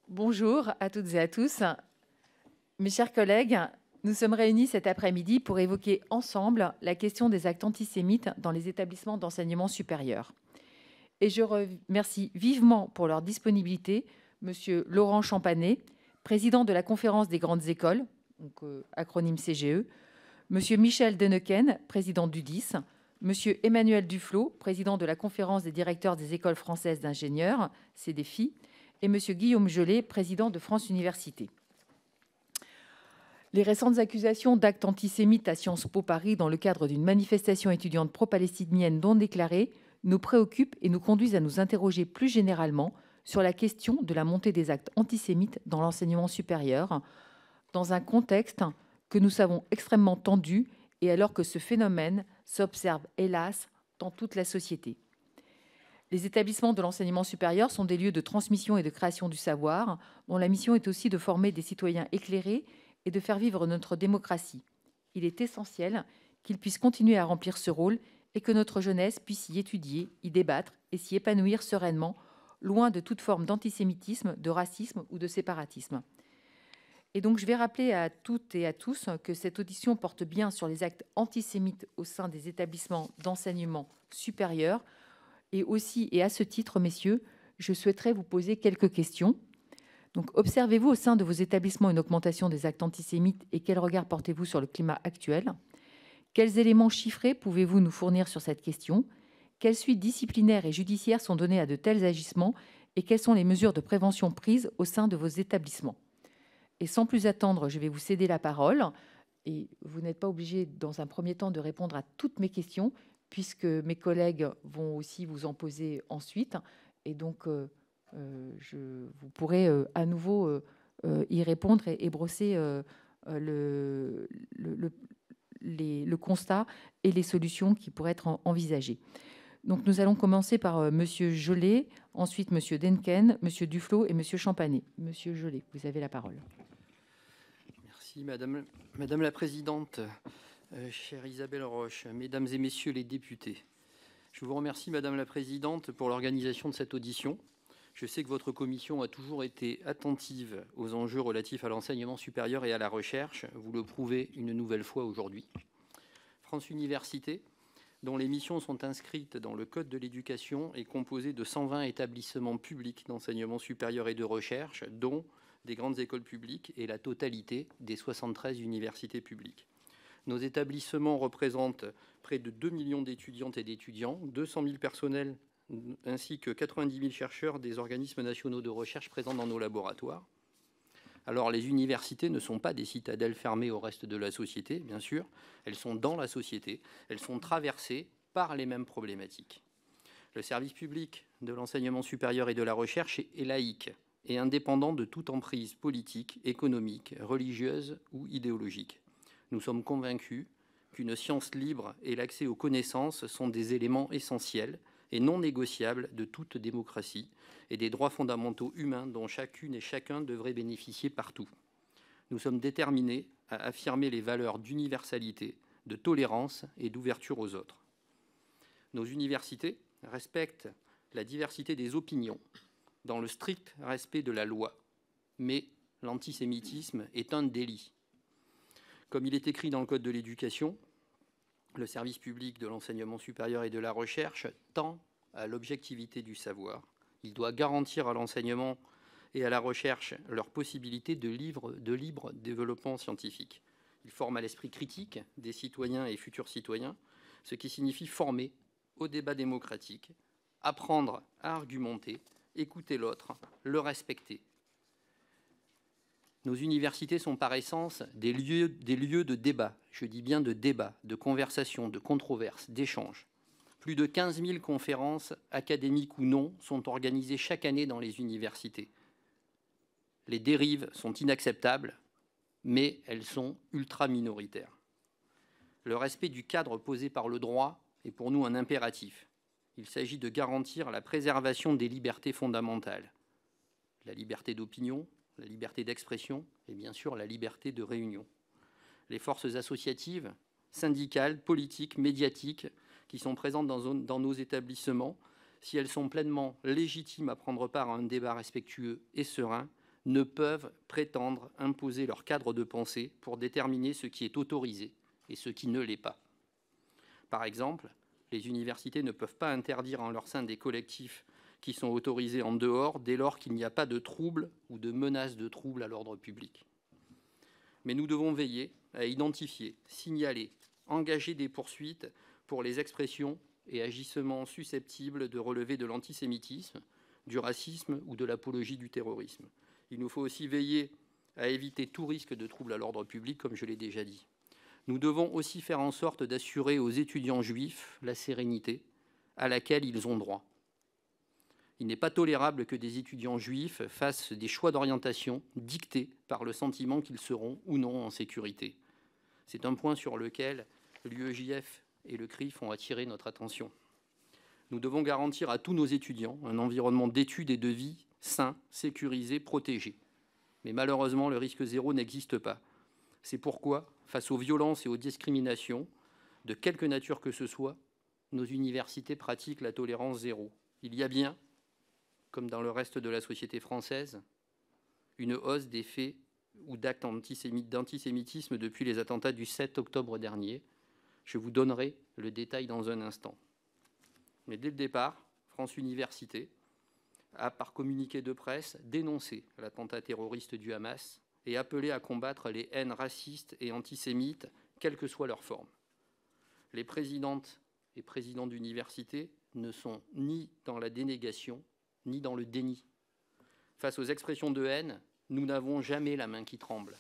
Bonjour à toutes et à tous. Mes chers collègues, nous sommes réunis cet après-midi pour évoquer ensemble la question des actes antisémites dans les établissements d'enseignement supérieur. Et je remercie vivement pour leur disponibilité Monsieur Laurent Champanet, président de la Conférence des grandes écoles, donc, acronyme CGE, Monsieur Michel Deneken, président du DIS, Monsieur Emmanuel Duflot, président de la Conférence des directeurs des écoles françaises d'ingénieurs, CDFI, et Monsieur Guillaume Gelé, président de France Université. Les récentes accusations d'actes antisémites à Sciences Po Paris dans le cadre d'une manifestation étudiante pro-palestinienne non déclarée nous préoccupent et nous conduisent à nous interroger plus généralement sur la question de la montée des actes antisémites dans l'enseignement supérieur, dans un contexte que nous savons extrêmement tendu et alors que ce phénomène s'observe, hélas, dans toute la société. Les établissements de l'enseignement supérieur sont des lieux de transmission et de création du savoir, dont la mission est aussi de former des citoyens éclairés et de faire vivre notre démocratie. Il est essentiel qu'ils puissent continuer à remplir ce rôle et que notre jeunesse puisse y étudier, y débattre et s'y épanouir sereinement, loin de toute forme d'antisémitisme, de racisme ou de séparatisme. Et donc, je vais rappeler à toutes et à tous que cette audition porte bien sur les actes antisémites au sein des établissements d'enseignement supérieur. Et aussi, et à ce titre, messieurs, je souhaiterais vous poser quelques questions. Donc, observez-vous au sein de vos établissements une augmentation des actes antisémites et quel regard portez-vous sur le climat actuel? Quels éléments chiffrés pouvez-vous nous fournir sur cette question? Quelles suites disciplinaires et judiciaires sont données à de tels agissements et quelles sont les mesures de prévention prises au sein de vos établissements? Et sans plus attendre, je vais vous céder la parole. Et vous n'êtes pas obligé, dans un premier temps, de répondre à toutes mes questions, puisque mes collègues vont aussi vous en poser ensuite. Et donc, vous pourrez à nouveau y répondre et brosser le constat et les solutions qui pourraient être envisagées. Donc, nous allons commencer par Monsieur Gelé, ensuite Monsieur Denken, Monsieur Duflot et Monsieur Champanet. Monsieur Gelé, vous avez la parole. Merci Madame la Présidente, chère Isabelle Roche, Mesdames et Messieurs les députés. Je vous remercie Madame la Présidente pour l'organisation de cette audition. Je sais que votre commission a toujours été attentive aux enjeux relatifs à l'enseignement supérieur et à la recherche. Vous le prouvez une nouvelle fois aujourd'hui. France Université, dont les missions sont inscrites dans le Code de l'éducation, est composée de 120 établissements publics d'enseignement supérieur et de recherche, dont des grandes écoles publiques et la totalité des 73 universités publiques. Nos établissements représentent près de 2 millions d'étudiantes et d'étudiants, 200 000 personnels ainsi que 90 000 chercheurs des organismes nationaux de recherche présents dans nos laboratoires. Alors, les universités ne sont pas des citadelles fermées au reste de la société, bien sûr. Elles sont dans la société. Elles sont traversées par les mêmes problématiques. Le service public de l'enseignement supérieur et de la recherche est laïque et indépendant de toute emprise politique, économique, religieuse ou idéologique. Nous sommes convaincus qu'une science libre et l'accès aux connaissances sont des éléments essentiels et non négociables de toute démocratie et des droits fondamentaux humains dont chacune et chacun devrait bénéficier partout. Nous sommes déterminés à affirmer les valeurs d'universalité, de tolérance et d'ouverture aux autres. Nos universités respectent la diversité des opinions dans le strict respect de la loi, mais l'antisémitisme est un délit. Comme il est écrit dans le Code de l'éducation, le service public de l'enseignement supérieur et de la recherche tend à l'objectivité du savoir. Il doit garantir à l'enseignement et à la recherche leur possibilité de libre développement scientifique. Il forme à l'esprit critique des citoyens et futurs citoyens, ce qui signifie former au débat démocratique, apprendre à argumenter, écouter l'autre, le respecter. Nos universités sont par essence des lieux de débat, je dis bien de débat, de conversation, de controverse, d'échange. Plus de 15 000 conférences, académiques ou non, sont organisées chaque année dans les universités. Les dérives sont inacceptables, mais elles sont ultra minoritaires. Le respect du cadre posé par le droit est pour nous un impératif. Il s'agit de garantir la préservation des libertés fondamentales, la liberté d'opinion, la liberté d'expression et bien sûr la liberté de réunion. Les forces associatives, syndicales, politiques, médiatiques qui sont présentes dans nos établissements, si elles sont pleinement légitimes à prendre part à un débat respectueux et serein, ne peuvent prétendre imposer leur cadre de pensée pour déterminer ce qui est autorisé et ce qui ne l'est pas. Par exemple, les universités ne peuvent pas interdire en leur sein des collectifs qui sont autorisés en dehors dès lors qu'il n'y a pas de trouble ou de menace de trouble à l'ordre public. Mais nous devons veiller à identifier, signaler, engager des poursuites pour les expressions et agissements susceptibles de relever de l'antisémitisme, du racisme ou de l'apologie du terrorisme. Il nous faut aussi veiller à éviter tout risque de trouble à l'ordre public, comme je l'ai déjà dit. Nous devons aussi faire en sorte d'assurer aux étudiants juifs la sérénité à laquelle ils ont droit. Il n'est pas tolérable que des étudiants juifs fassent des choix d'orientation dictés par le sentiment qu'ils seront ou non en sécurité. C'est un point sur lequel l'UEJF et le CRIF ont attiré notre attention. Nous devons garantir à tous nos étudiants un environnement d'études et de vie sain, sécurisé, protégé. Mais malheureusement, le risque zéro n'existe pas. C'est pourquoi, face aux violences et aux discriminations, de quelque nature que ce soit, nos universités pratiquent la tolérance zéro. Il y a bien, comme dans le reste de la société française, une hausse des faits ou d'actes d'antisémitisme depuis les attentats du 7 octobre dernier. Je vous donnerai le détail dans un instant. Mais dès le départ, France Université a, par communiqué de presse, dénoncé l'attentat terroriste du Hamas et appelé à combattre les haines racistes et antisémites, quelle que soit leur forme. Les présidentes et présidents d'université ne sont ni dans la dénégation, ni dans le déni. Face aux expressions de haine, nous n'avons jamais la main qui tremble.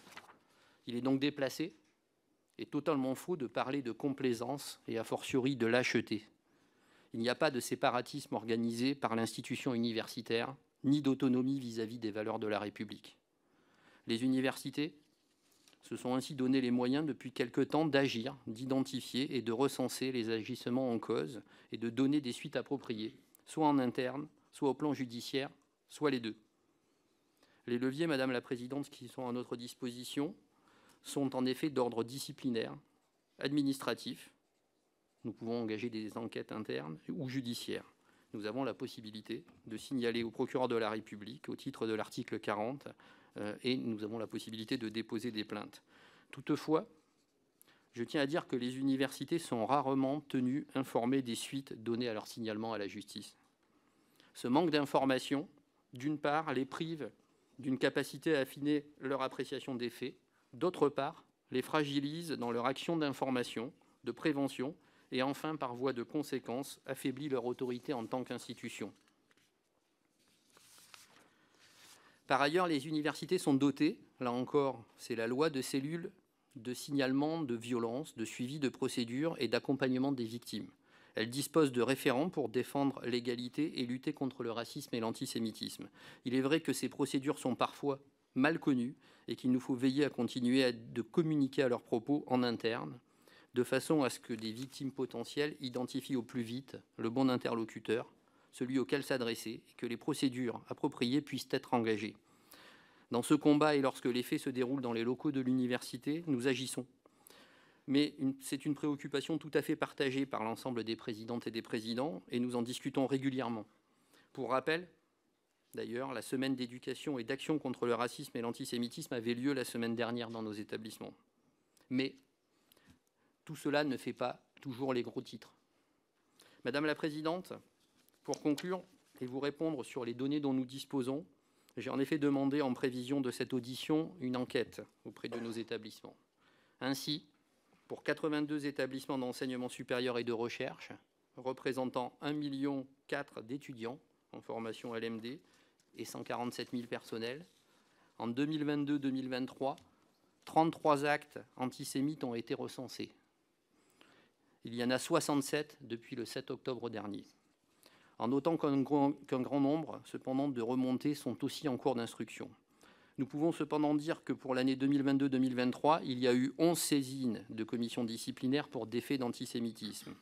Il est donc déplacé et totalement faux de parler de complaisance et a fortiori de lâcheté. Il n'y a pas de séparatisme organisé par l'institution universitaire, ni d'autonomie vis-à-vis des valeurs de la République. Les universités se sont ainsi donné les moyens depuis quelque temps d'agir, d'identifier et de recenser les agissements en cause et de donner des suites appropriées, soit en interne, soit au plan judiciaire, soit les deux. Les leviers, Madame la Présidente, qui sont à notre disposition sont en effet d'ordre disciplinaire, administratif. Nous pouvons engager des enquêtes internes ou judiciaires. Nous avons la possibilité de signaler au procureur de la République au titre de l'article 40 et nous avons la possibilité de déposer des plaintes. Toutefois, je tiens à dire que les universités sont rarement tenues informées des suites données à leur signalement à la justice. Ce manque d'information, d'une part, les prive d'une capacité à affiner leur appréciation des faits, d'autre part, les fragilise dans leur action d'information, de prévention, et enfin, par voie de conséquence, affaiblit leur autorité en tant qu'institution. Par ailleurs, les universités sont dotées, là encore, c'est la loi, de cellules de signalement de violence, de suivi de procédures et d'accompagnement des victimes. Elles disposent de référents pour défendre l'égalité et lutter contre le racisme et l'antisémitisme. Il est vrai que ces procédures sont parfois mal connues et qu'il nous faut veiller à continuer de communiquer à leurs propos en interne, de façon à ce que des victimes potentielles identifient au plus vite le bon interlocuteur, celui auquel s'adresser, et que les procédures appropriées puissent être engagées. Dans ce combat et lorsque les faits se déroulent dans les locaux de l'université, nous agissons. Mais c'est une préoccupation tout à fait partagée par l'ensemble des présidentes et des présidents, et nous en discutons régulièrement. Pour rappel, d'ailleurs, la semaine d'éducation et d'action contre le racisme et l'antisémitisme avait lieu la semaine dernière dans nos établissements. Mais tout cela ne fait pas toujours les gros titres. Madame la Présidente, pour conclure et vous répondre sur les données dont nous disposons, j'ai en effet demandé en prévision de cette audition une enquête auprès de nos établissements. Ainsi, pour 82 établissements d'enseignement supérieur et de recherche, représentant 1,4 million d'étudiants en formation LMD et 147 000 personnels, en 2022-2023, 33 actes antisémites ont été recensés. Il y en a 67 depuis le 7 octobre dernier. En notant qu'un grand nombre, cependant, de remontées sont aussi en cours d'instruction. Nous pouvons cependant dire que pour l'année 2022-2023, il y a eu 11 saisines de commissions disciplinaires pour des faits d'antisémitisme.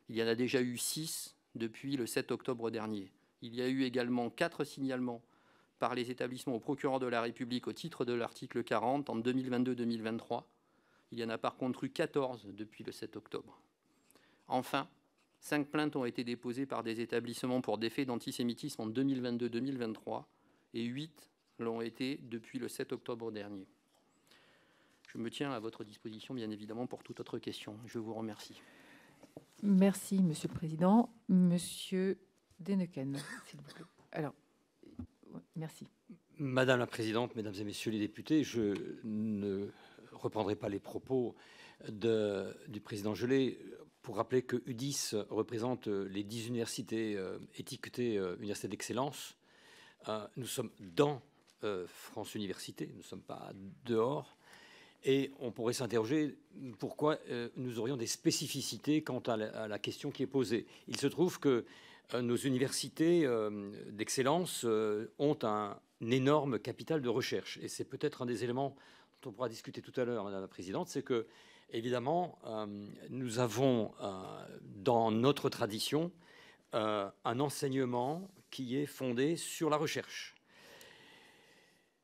Il y en a déjà eu 6 depuis le 7 octobre dernier. Il y a eu également 4 signalements par les établissements au procureur de la République au titre de l'article 40 en 2022-2023. Il y en a par contre eu 14 depuis le 7 octobre. Enfin, 5 plaintes ont été déposées par des établissements pour des faits d'antisémitisme en 2022-2023 et 8 l'ont été depuis le 7 octobre dernier. Je me tiens à votre disposition, bien évidemment, pour toute autre question. Je vous remercie. Merci, Monsieur le Président. Monsieur Déneken, s'il vous plaît. Alors, merci. Madame la Présidente, Mesdames et Messieurs les députés, je ne reprendrai pas les propos du Président Gelé pour rappeler que UDIS représente les 10 universités étiquetées universités d'excellence. Nous sommes dans France Université, nous ne sommes pas dehors. Et on pourrait s'interroger pourquoi nous aurions des spécificités quant à la question qui est posée. Il se trouve que nos universités d'excellence ont un énorme capital de recherche. Et c'est peut-être un des éléments dont on pourra discuter tout à l'heure, Madame la Présidente, c'est que, évidemment, nous avons dans notre tradition un enseignement qui est fondé sur la recherche.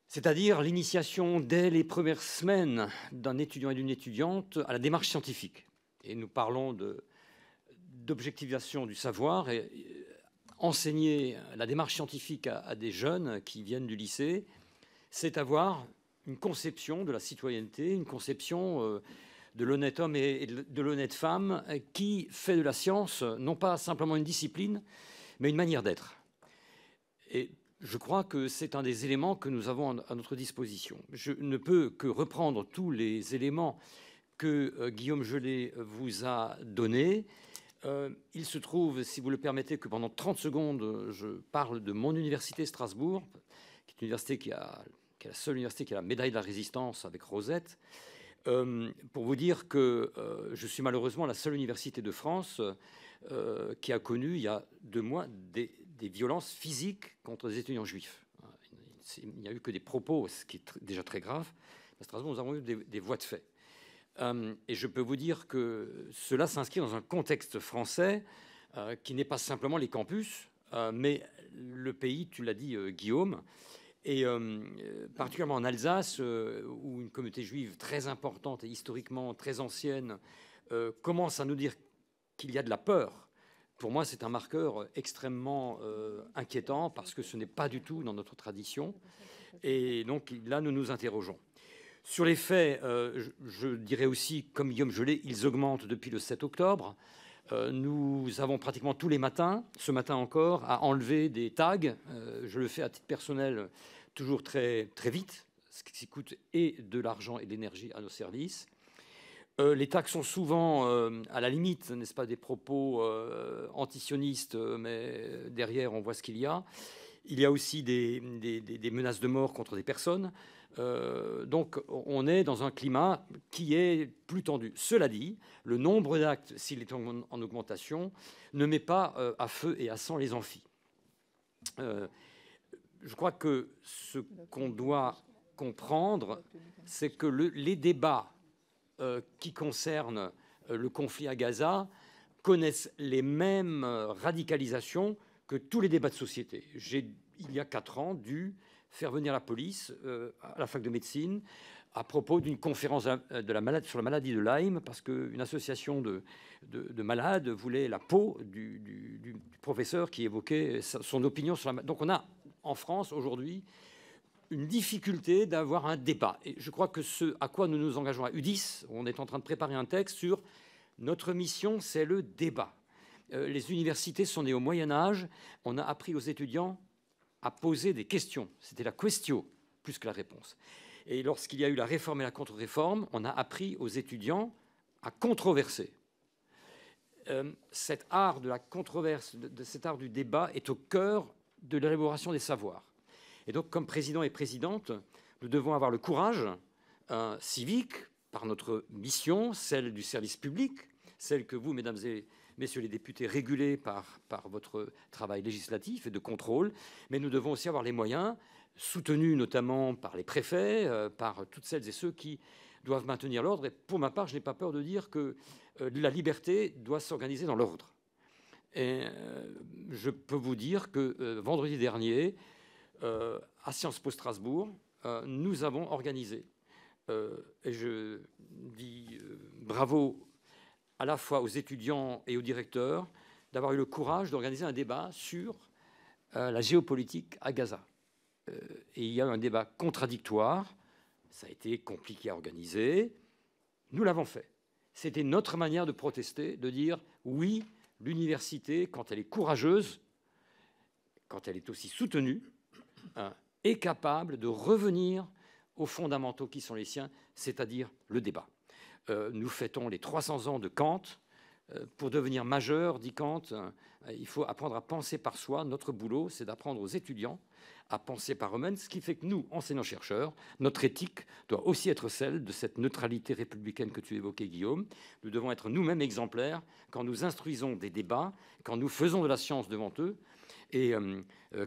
C'est-à-dire l'initiation dès les premières semaines d'un étudiant et d'une étudiante à la démarche scientifique. Et nous parlons d'objectivation du savoir et enseigner la démarche scientifique à des jeunes qui viennent du lycée, c'est avoir une conception de la citoyenneté, une conception de l'honnête homme et de l'honnête femme qui fait de la science non pas simplement une discipline, mais une manière d'être. Et je crois que c'est un des éléments que nous avons à notre disposition. Je ne peux que reprendre tous les éléments que Guillaume Gelé vous a donnés. Il se trouve, si vous le permettez, que pendant 30 secondes, je parle de mon université Strasbourg, qui est une université qui est la seule université qui a la médaille de la résistance avec Rosette, pour vous dire que je suis malheureusement la seule université de France qui a connu, il y a 2 mois, des violences physiques contre les étudiants juifs. Il n'y a eu que des propos, ce qui est déjà très grave. À Strasbourg, nous avons eu des voies de fait. Et je peux vous dire que cela s'inscrit dans un contexte français qui n'est pas simplement les campus, mais le pays, tu l'as dit, Guillaume, et particulièrement en Alsace, où une communauté juive très importante et historiquement très ancienne commence à nous dire qu'il y a de la peur. Pour moi, c'est un marqueur extrêmement inquiétant parce que ce n'est pas du tout dans notre tradition. Et donc là, nous nous interrogeons. Sur les faits, je dirais aussi, comme Guillaume Gelé, ils augmentent depuis le 7 octobre. Nous avons pratiquement tous les matins, ce matin encore, à enlever des tags. Je le fais à titre personnel toujours très, très vite, ce qui coûte et de l'argent et de l'énergie à nos services. Les tags sont souvent, à la limite, n'est-ce pas, des propos antisionistes, mais derrière, on voit ce qu'il y a. Il y a aussi des menaces de mort contre des personnes. Donc, on est dans un climat qui est plus tendu. Cela dit, le nombre d'actes, s'il est en augmentation, ne met pas à feu et à sang les amphis. Je crois que ce qu'on doit comprendre, c'est que les débats qui concernent le conflit à Gaza connaissent les mêmes radicalisations que tous les débats de société. J'ai, il y a 4 ans, dû faire venir la police à la fac de médecine à propos d'une conférence sur la maladie de Lyme, parce qu'une association de malades voulait la peau du professeur qui évoquait son opinion sur la maladie. Donc on a en France aujourd'hui une difficulté d'avoir un débat. Et je crois que ce à quoi nous nous engageons à UDIS, on est en train de préparer un texte sur notre mission, c'est le débat. Les universités sont nées au Moyen-Âge. On a appris aux étudiants à poser des questions. C'était la questio plus que la réponse. Et lorsqu'il y a eu la réforme et la contre-réforme, on a appris aux étudiants à controverser. Cet art de la controverse, cet art du débat est au cœur de l'élaboration des savoirs. Et donc, comme président et présidente, nous devons avoir le courage civique, par notre mission, celle du service public, celle que vous, mesdames et messieurs les députés, régulez par votre travail législatif et de contrôle, mais nous devons aussi avoir les moyens, soutenus notamment par les préfets, par toutes celles et ceux qui doivent maintenir l'ordre. Et pour ma part, je n'ai pas peur de dire que la liberté doit s'organiser dans l'ordre. Et je peux vous dire que vendredi dernier, à Sciences Po Strasbourg, nous avons organisé, et je dis bravo à la fois aux étudiants et aux directeurs, d'avoir eu le courage d'organiser un débat sur la géopolitique à Gaza. et il y a un débat contradictoire. Ça a été compliqué à organiser. Nous l'avons fait. C'était notre manière de protester, de dire oui, l'université, quand elle est courageuse, quand elle est aussi soutenue, est capable de revenir aux fondamentaux qui sont les siens, c'est-à-dire le débat. Nous fêtons les 300 ans de Kant. Pour devenir majeur, dit Kant, il faut apprendre à penser par soi. Notre boulot, c'est d'apprendre aux étudiants à penser par eux-mêmes, ce qui fait que nous, enseignants-chercheurs, notre éthique doit aussi être celle de cette neutralité républicaine que tu évoquais, Guillaume. Nous devons être nous-mêmes exemplaires quand nous instruisons des débats, quand nous faisons de la science devant eux. Et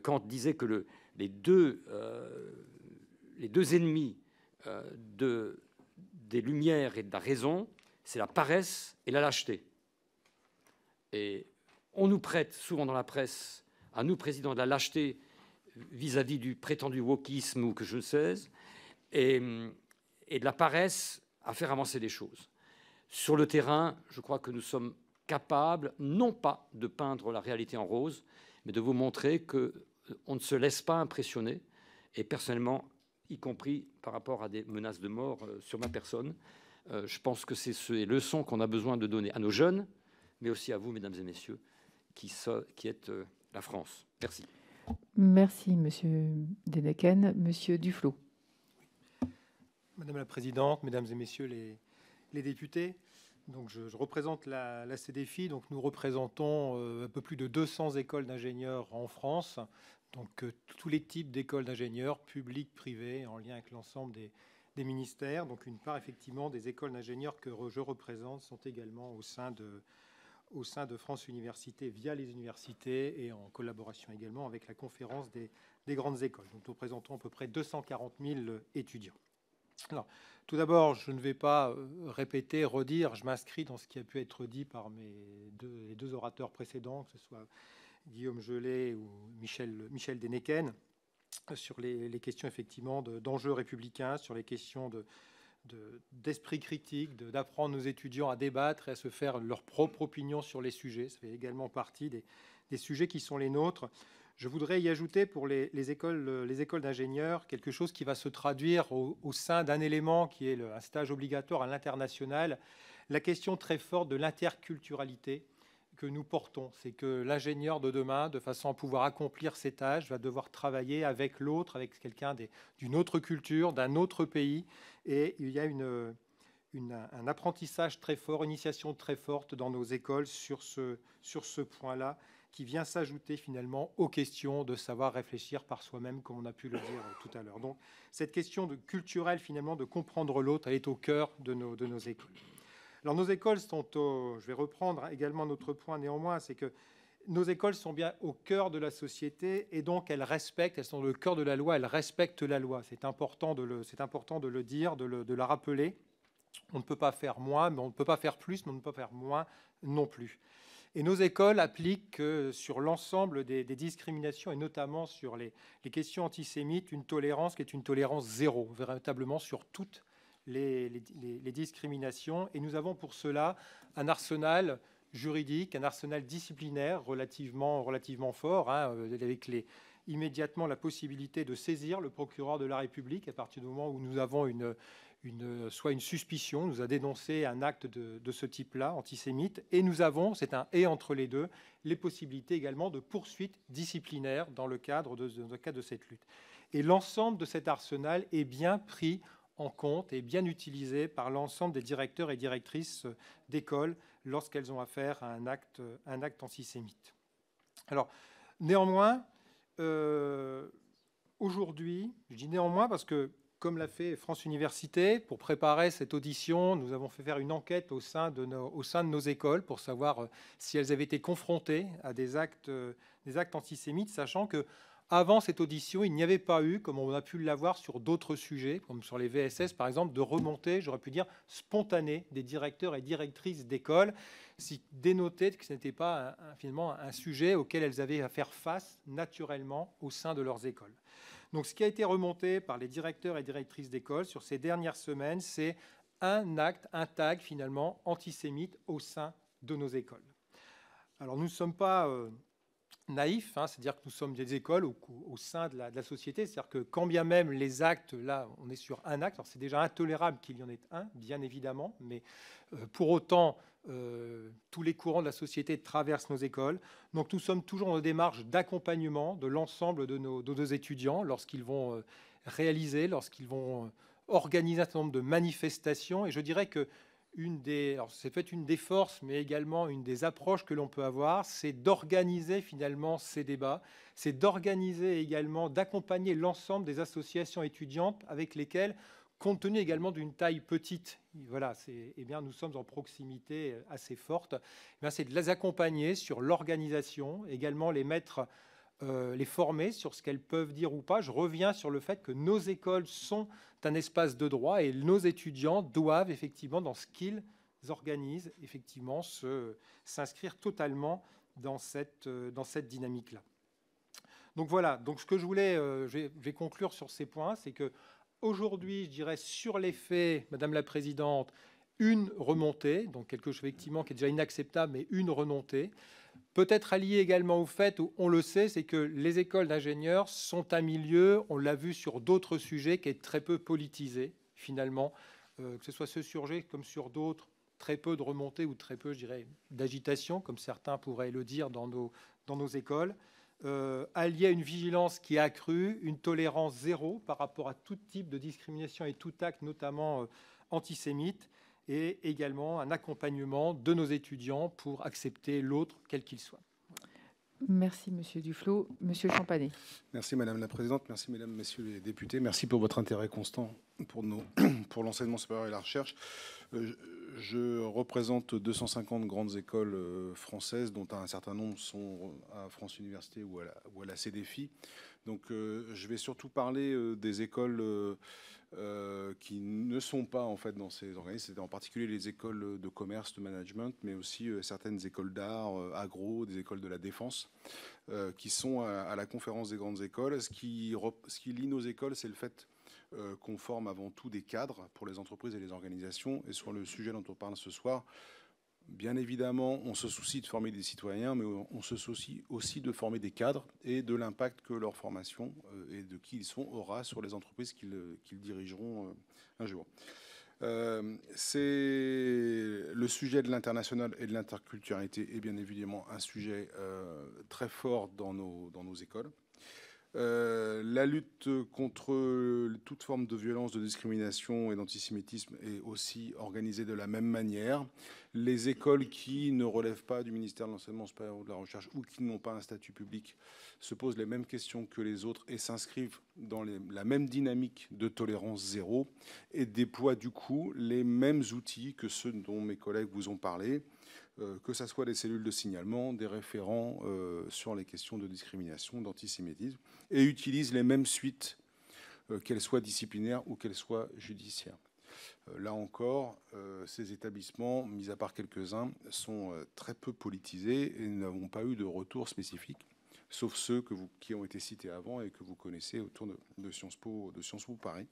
Kant disait que les deux ennemis des Lumières et de la raison, c'est la paresse et la lâcheté. Et on nous prête souvent dans la presse, à nous, présidents, de la lâcheté vis-à-vis du prétendu wokisme ou que je ne sais, et de la paresse à faire avancer les choses. Sur le terrain, je crois que nous sommes capables, non pas de peindre la réalité en rose, mais de vous montrer qu'on ne se laisse pas impressionner. Et personnellement, y compris par rapport à des menaces de mort sur ma personne, je pense que c'est ces leçons qu'on a besoin de donner à nos jeunes, mais aussi à vous, mesdames et messieurs, qui êtes la France. Merci. Merci, Monsieur Dénéquenne. Monsieur Duflot. Madame la Présidente, Mesdames et Messieurs les députés, donc je représente la CDFI. Donc nous représentons un peu plus de 200 écoles d'ingénieurs en France, donc tous les types d'écoles d'ingénieurs, publiques, privées, en lien avec l'ensemble des ministères. Donc une part effectivement des écoles d'ingénieurs que je représente sont également au sein de France Universités via les universités et en collaboration également avec la conférence des grandes écoles. Donc nous représentons à peu près 240 000 étudiants. Alors, tout d'abord, je ne vais pas répéter, redire, je m'inscris dans ce qui a pu être dit par les deux orateurs précédents, que ce soit Guillaume Gelé ou Michel Dénéquenne, sur les questions effectivement d'enjeux républicains, sur les questions d'esprit critique, d'apprendre nos étudiants à débattre et à se faire leur propre opinion sur les sujets. Ça fait également partie des sujets qui sont les nôtres. Je voudrais y ajouter pour les écoles d'ingénieurs quelque chose qui va se traduire au sein d'un élément qui est un stage obligatoire à l'international, la question très forte de l'interculturalité que nous portons. C'est que l'ingénieur de demain, de façon à pouvoir accomplir ses tâches, va devoir travailler avec l'autre, avec quelqu'un d'une autre culture, d'un autre pays. Et il y a un apprentissage très fort, une initiation très forte dans nos écoles sur ce point-là, qui vient s'ajouter finalement aux questions de savoir réfléchir par soi-même, comme on a pu le dire tout à l'heure. Donc cette question culturelle, finalement, de comprendre l'autre, elle est au cœur de nos écoles. Alors nos écoles sont je vais reprendre également notre point néanmoins, c'est que nos écoles sont bien au cœur de la société et donc elles sont le cœur de la loi, elles respectent la loi. C'est important de le dire, de la rappeler. On ne peut pas faire moins, mais on ne peut pas faire plus, mais on ne peut pas faire moins non plus. Et nos écoles appliquent sur l'ensemble des discriminations, et notamment sur les questions antisémites, une tolérance qui est une tolérance zéro, véritablement sur toutes les discriminations. Et nous avons pour cela un arsenal juridique, un arsenal disciplinaire relativement fort, avec immédiatement la possibilité de saisir le procureur de la République à partir du moment où nous avons soit une suspicion, nous a dénoncé un acte de ce type-là, antisémite, et nous avons, c'est un « et » entre les deux, les possibilités également de poursuites disciplinaires dans le cadre de cette lutte. Et l'ensemble de cet arsenal est bien pris en compte et bien utilisé par l'ensemble des directeurs et directrices d'école lorsqu'elles ont affaire à un acte antisémite. Alors, néanmoins, aujourd'hui, je dis néanmoins parce que comme l'a fait France Université, pour préparer cette audition, nous avons fait faire une enquête au sein de nos écoles pour savoir si elles avaient été confrontées à des actes antisémites, sachant qu'avant cette audition, il n'y avait pas eu, comme on a pu l'avoir sur d'autres sujets, comme sur les VSS par exemple, de remontée, j'aurais pu dire, spontanée des directeurs et directrices d'école, qui dénotait que ce n'était pas finalement un sujet auquel elles avaient à faire face naturellement au sein de leurs écoles. Donc, ce qui a été remonté par les directeurs et directrices d'école sur ces dernières semaines, c'est un tag finalement antisémite au sein de nos écoles. Alors, nous ne sommes pas naïf, hein, c'est-à-dire que nous sommes des écoles au sein de la société, c'est-à-dire que quand bien même les actes, là on est sur un acte, alors c'est déjà intolérable qu'il y en ait un, bien évidemment, mais pour autant tous les courants de la société traversent nos écoles, donc nous sommes toujours dans une démarche d'accompagnement de l'ensemble de nos étudiants lorsqu'ils vont réaliser, lorsqu'ils vont organiser un certain nombre de manifestations, et je dirais que c'est peut-être une des forces, mais également une des approches que l'on peut avoir, c'est d'organiser finalement ces débats, c'est d'organiser également, d'accompagner l'ensemble des associations étudiantes avec lesquelles, compte tenu également d'une taille petite, voilà, nous sommes en proximité assez forte, c'est de les accompagner sur l'organisation, également les former sur ce qu'elles peuvent dire ou pas. Je reviens sur le fait que nos écoles sont un espace de droit et nos étudiants doivent effectivement, dans ce qu'ils organisent, effectivement s'inscrire totalement dans cette dynamique-là. Donc voilà, donc ce que je voulais, je vais conclure sur ces points, c'est que aujourd'hui, je dirais sur les faits, Madame la Présidente, une remontée, donc quelque chose effectivement qui est déjà inacceptable, mais une remontée. Peut-être allié également au fait, où on le sait, c'est que les écoles d'ingénieurs sont un milieu, on l'a vu sur d'autres sujets, qui est très peu politisé, finalement, que ce soit ce sujet comme sur d'autres, très peu de remontées ou très peu, je dirais, d'agitation, comme certains pourraient le dire dans nos écoles, allié à une vigilance qui est accrue, une tolérance zéro par rapport à tout type de discrimination et tout acte, notamment antisémite, et également un accompagnement de nos étudiants pour accepter l'autre, quel qu'il soit. Merci, Monsieur Duflot. Monsieur Champanet. Merci, Madame la Présidente. Merci, Mesdames, Messieurs les députés. Merci pour votre intérêt constant pour l'enseignement supérieur et la recherche. Je représente 250 grandes écoles françaises, dont un certain nombre sont à France Université ou à la CDFI. Donc, je vais surtout parler des écoles qui ne sont pas en fait dans ces organismes, c'est en particulier les écoles de commerce, de management, mais aussi certaines écoles d'art, agro, des écoles de la défense, qui sont à la conférence des grandes écoles. Ce qui lie nos écoles, c'est le fait qu'on forme avant tout des cadres pour les entreprises et les organisations. Et sur le sujet dont on parle ce soir, bien évidemment, on se soucie de former des citoyens, mais on se soucie aussi de former des cadres et de l'impact que leur formation et de qui ils sont aura sur les entreprises qu'ils dirigeront un jour. C'est le sujet de l'international et de l'interculturalité est bien évidemment un sujet très fort dans nos écoles. La lutte contre toute forme de violence, de discrimination et d'antisémitisme est aussi organisée de la même manière. Les écoles qui ne relèvent pas du ministère de l'Enseignement supérieur ou de la Recherche ou qui n'ont pas un statut public se posent les mêmes questions que les autres et s'inscrivent dans la même dynamique de tolérance zéro et déploient du coup les mêmes outils que ceux dont mes collègues vous ont parlé, que ce soit des cellules de signalement, des référents sur les questions de discrimination, d'antisémitisme, et utilisent les mêmes suites, qu'elles soient disciplinaires ou qu'elles soient judiciaires. Là encore, ces établissements, mis à part quelques-uns, sont très peu politisés et nous n'avons pas eu de retour spécifique, sauf ceux qui ont été cités avant et que vous connaissez autour de Sciences Po Paris.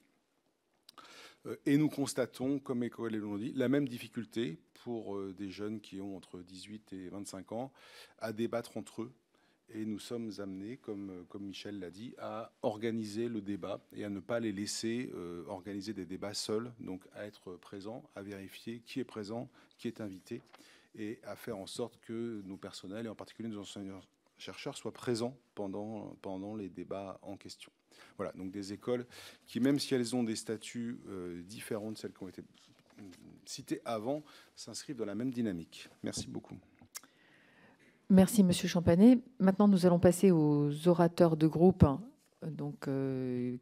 Et nous constatons, comme mes collègues l'ont dit, la même difficulté pour des jeunes qui ont entre 18 et 25 ans à débattre entre eux. Et nous sommes amenés, comme Michel l'a dit, à organiser le débat et à ne pas les laisser organiser des débats seuls, donc à être présents, à vérifier qui est présent, qui est invité, et à faire en sorte que nos personnels, et en particulier nos enseignants-chercheurs, soient présents pendant les débats en question. Voilà, donc des écoles qui, même si elles ont des statuts différents de celles qui ont été citées avant, s'inscrivent dans la même dynamique. Merci beaucoup. Merci, Monsieur Champanet. Maintenant, nous allons passer aux orateurs de groupe, donc,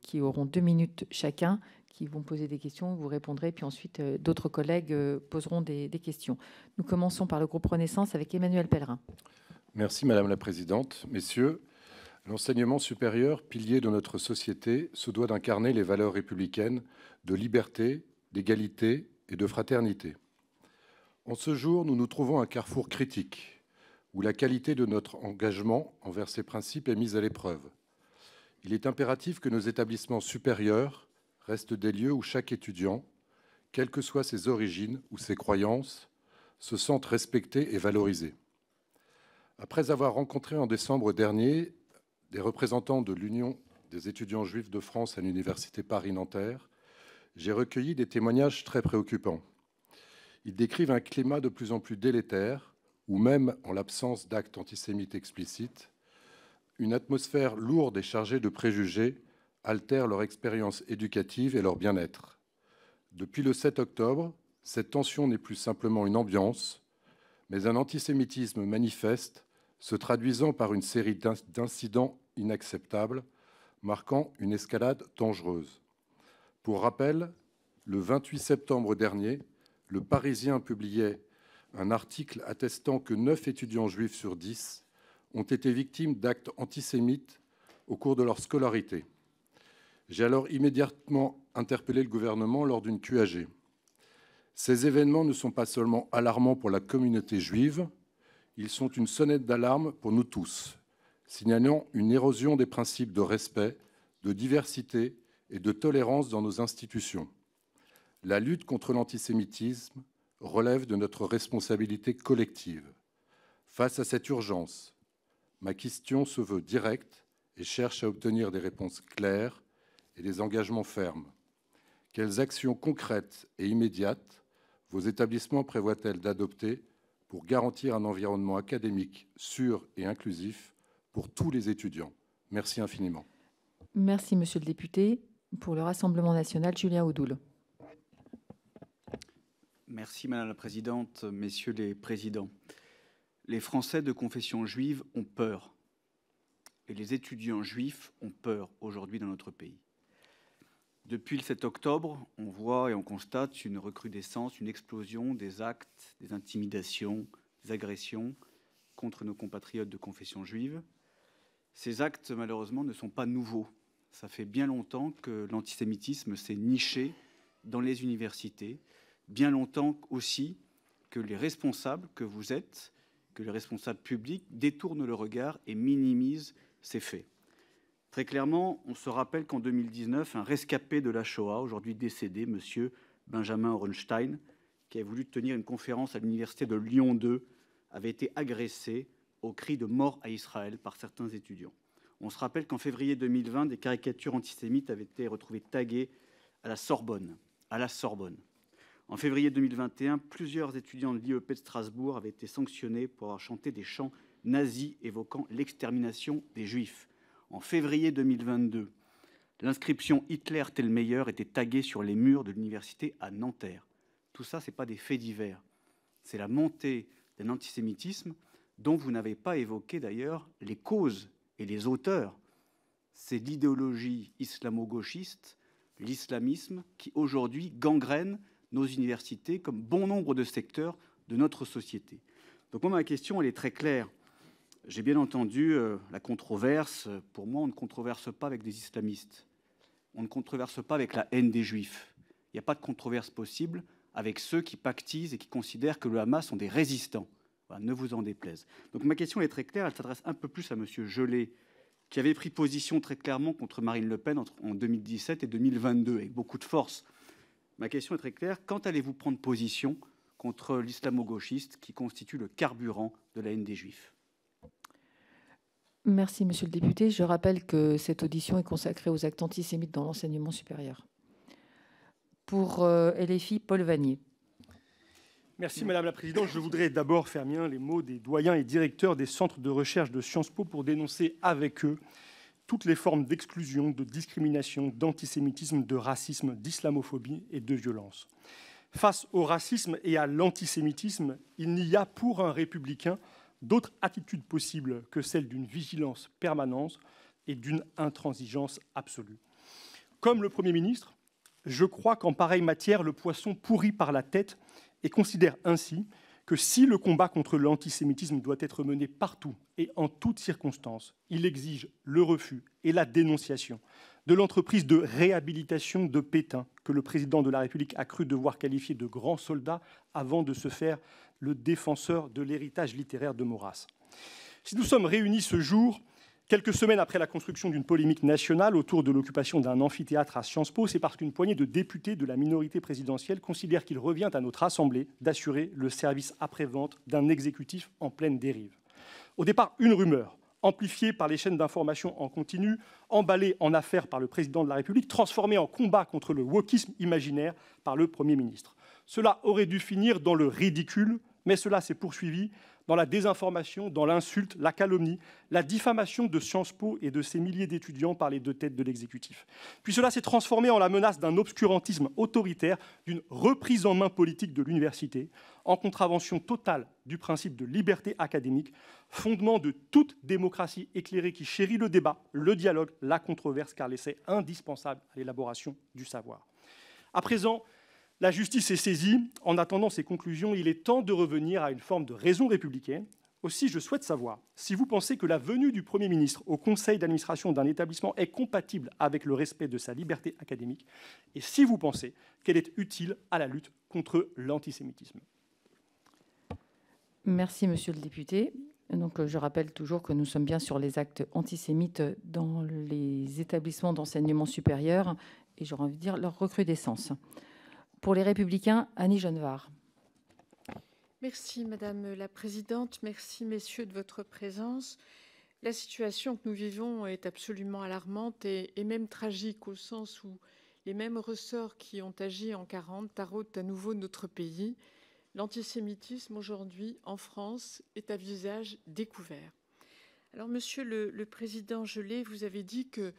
qui auront 2 minutes chacun, qui vont poser des questions, vous répondrez, puis ensuite d'autres collègues poseront des questions. Nous commençons par le groupe Renaissance avec Emmanuel Pellerin. Merci, Madame la Présidente. Messieurs, l'enseignement supérieur, pilier de notre société, se doit d'incarner les valeurs républicaines de liberté, d'égalité et de fraternité. En ce jour, nous nous trouvons à un carrefour critique, où la qualité de notre engagement envers ces principes est mise à l'épreuve. Il est impératif que nos établissements supérieurs restent des lieux où chaque étudiant, quelles que soient ses origines ou ses croyances, se sente respecté et valorisé. Après avoir rencontré en décembre dernier des représentants de l'Union des étudiants juifs de France à l'Université Paris-Nanterre, j'ai recueilli des témoignages très préoccupants. Ils décrivent un climat de plus en plus délétère, où même en l'absence d'actes antisémites explicites, une atmosphère lourde et chargée de préjugés altère leur expérience éducative et leur bien-être. Depuis le 7 octobre, cette tension n'est plus simplement une ambiance, mais un antisémitisme manifeste se traduisant par une série d'incidents inacceptables, marquant une escalade dangereuse. Pour rappel, le 28 septembre dernier, le Parisien publiait un article attestant que 9 étudiants juifs sur 10 ont été victimes d'actes antisémites au cours de leur scolarité. J'ai alors immédiatement interpellé le gouvernement lors d'une QAG. Ces événements ne sont pas seulement alarmants pour la communauté juive, ils sont une sonnette d'alarme pour nous tous, signalant une érosion des principes de respect, de diversité et de tolérance dans nos institutions. La lutte contre l'antisémitisme relève de notre responsabilité collective. Face à cette urgence, ma question se veut directe et cherche à obtenir des réponses claires et des engagements fermes. Quelles actions concrètes et immédiates vos établissements prévoient-elles d'adopter pour garantir un environnement académique sûr et inclusif pour tous les étudiants? Merci infiniment. Merci, monsieur le député. Pour le Rassemblement national, Julien Audoul. Merci, Madame la Présidente, Messieurs les Présidents. Les Français de confession juive ont peur. Et les étudiants juifs ont peur aujourd'hui dans notre pays. Depuis le 7 octobre, on voit et on constate une recrudescence, une explosion des actes, des intimidations, des agressions contre nos compatriotes de confession juive. Ces actes, malheureusement, ne sont pas nouveaux. Ça fait bien longtemps que l'antisémitisme s'est niché dans les universités, bien longtemps aussi que les responsables que vous êtes, que les responsables publics détournent le regard et minimisent ces faits. Très clairement, on se rappelle qu'en 2019, un rescapé de la Shoah, aujourd'hui décédé, M. Benjamin Orenstein, qui a voulu tenir une conférence à l'université de Lyon 2, avait été agressé au cri de mort à Israël par certains étudiants. On se rappelle qu'en février 2020, des caricatures antisémites avaient été retrouvées taguées à la Sorbonne. En février 2021, plusieurs étudiants de l'IEP de Strasbourg avaient été sanctionnés pour avoir chanté des chants nazis évoquant l'extermination des Juifs. En février 2022, l'inscription « Hitler tel meilleur » était taguée sur les murs de l'université à Nanterre. Tout ça, ce n'est pas des faits divers. C'est la montée d'un antisémitisme dont vous n'avez pas évoqué d'ailleurs les causes et les auteurs. C'est l'idéologie islamo-gauchiste, l'islamisme, qui aujourd'hui gangrène nos universités comme bon nombre de secteurs de notre société. Donc moi, ma question, elle est très claire. J'ai bien entendu la controverse. Pour moi, on ne controverse pas avec des islamistes. On ne controverse pas avec la haine des Juifs. Il n'y a pas de controverse possible avec ceux qui pactisent et qui considèrent que le Hamas sont des résistants. Voilà, ne vous en déplaise. Donc ma question est très claire. Elle s'adresse un peu plus à M. Gelé, qui avait pris position très clairement contre Marine Le Pen en 2017 et 2022, avec beaucoup de force. Ma question est très claire. Quand allez-vous prendre position contre l'islamo-gauchiste qui constitue le carburant de la haine des Juifs ? Merci, monsieur le député. Je rappelle que cette audition est consacrée aux actes antisémites dans l'enseignement supérieur. Pour LFI, Paul Vannier. Merci, Madame la Présidente. Je voudrais d'abord faire mien les mots des doyens et directeurs des centres de recherche de Sciences Po pour dénoncer avec eux toutes les formes d'exclusion, de discrimination, d'antisémitisme, de racisme, d'islamophobie et de violence. Face au racisme et à l'antisémitisme, il n'y a pour un républicain d'autres attitudes possibles que celle d'une vigilance permanente et d'une intransigeance absolue. Comme le Premier ministre, je crois qu'en pareille matière, le poisson pourrit par la tête et considère ainsi que si le combat contre l'antisémitisme doit être mené partout et en toutes circonstances, il exige le refus et la dénonciation de l'entreprise de réhabilitation de Pétain, que le président de la République a cru devoir qualifier de grand soldat avant de se faire le défenseur de l'héritage littéraire de Maurras. Si nous sommes réunis ce jour, quelques semaines après la construction d'une polémique nationale autour de l'occupation d'un amphithéâtre à Sciences Po, c'est parce qu'une poignée de députés de la minorité présidentielle considèrent qu'il revient à notre Assemblée d'assurer le service après-vente d'un exécutif en pleine dérive. Au départ, une rumeur, amplifiée par les chaînes d'information en continu, emballée en affaires par le président de la République, transformée en combat contre le wokisme imaginaire par le Premier ministre. Cela aurait dû finir dans le ridicule, mais cela s'est poursuivi dans la désinformation, dans l'insulte, la calomnie, la diffamation de Sciences Po et de ses milliers d'étudiants par les deux têtes de l'exécutif. Puis cela s'est transformé en la menace d'un obscurantisme autoritaire, d'une reprise en main politique de l'université, en contravention totale du principe de liberté académique, fondement de toute démocratie éclairée qui chérit le débat, le dialogue, la controverse, car l'essai indispensable à l'élaboration du savoir. À présent, la justice est saisie. En attendant ces conclusions, il est temps de revenir à une forme de raison républicaine. Aussi, je souhaite savoir si vous pensez que la venue du Premier ministre au conseil d'administration d'un établissement est compatible avec le respect de sa liberté académique, et si vous pensez qu'elle est utile à la lutte contre l'antisémitisme. Merci, monsieur le député. Donc, je rappelle toujours que nous sommes bien sur les actes antisémites dans les établissements d'enseignement supérieur et j'aurais envie de dire leur recrudescence. Pour les Républicains, Annie Genevard. Merci Madame la Présidente, merci messieurs de votre présence. La situation que nous vivons est absolument alarmante et même tragique au sens où les mêmes ressorts qui ont agi en 40 taraudent à nouveau notre pays. L'antisémitisme aujourd'hui en France est à visage découvert. Alors Monsieur le Président Gelé, vous avez dit que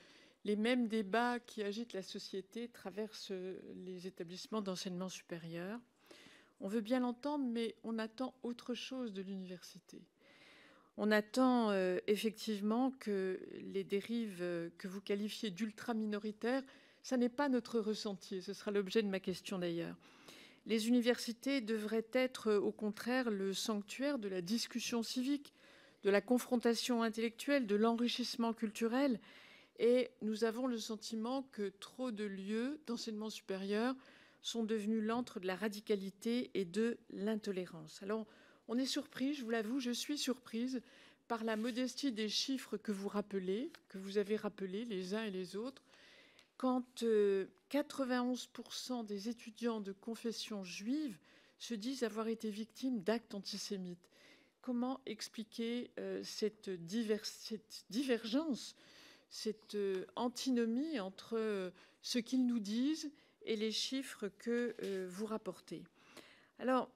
les mêmes débats qui agitent la société traversent les établissements d'enseignement supérieur. On veut bien l'entendre, mais on attend autre chose de l'université. On attend effectivement que les dérives que vous qualifiez d'ultra-minoritaires, ça n'est pas notre ressenti, ce sera l'objet de ma question d'ailleurs. Les universités devraient être au contraire le sanctuaire de la discussion civique, de la confrontation intellectuelle, de l'enrichissement culturel. Et nous avons le sentiment que trop de lieux d'enseignement supérieur sont devenus l'antre de la radicalité et de l'intolérance. Alors, on est surpris, je vous l'avoue, je suis surprise par la modestie des chiffres que vous rappelez, que vous avez rappelés les uns et les autres, quand 91% des étudiants de confession juive se disent avoir été victimes d'actes antisémites. Comment expliquer cette divergence, cette antinomie entre ce qu'ils nous disent et les chiffres que vous rapportez? Alors,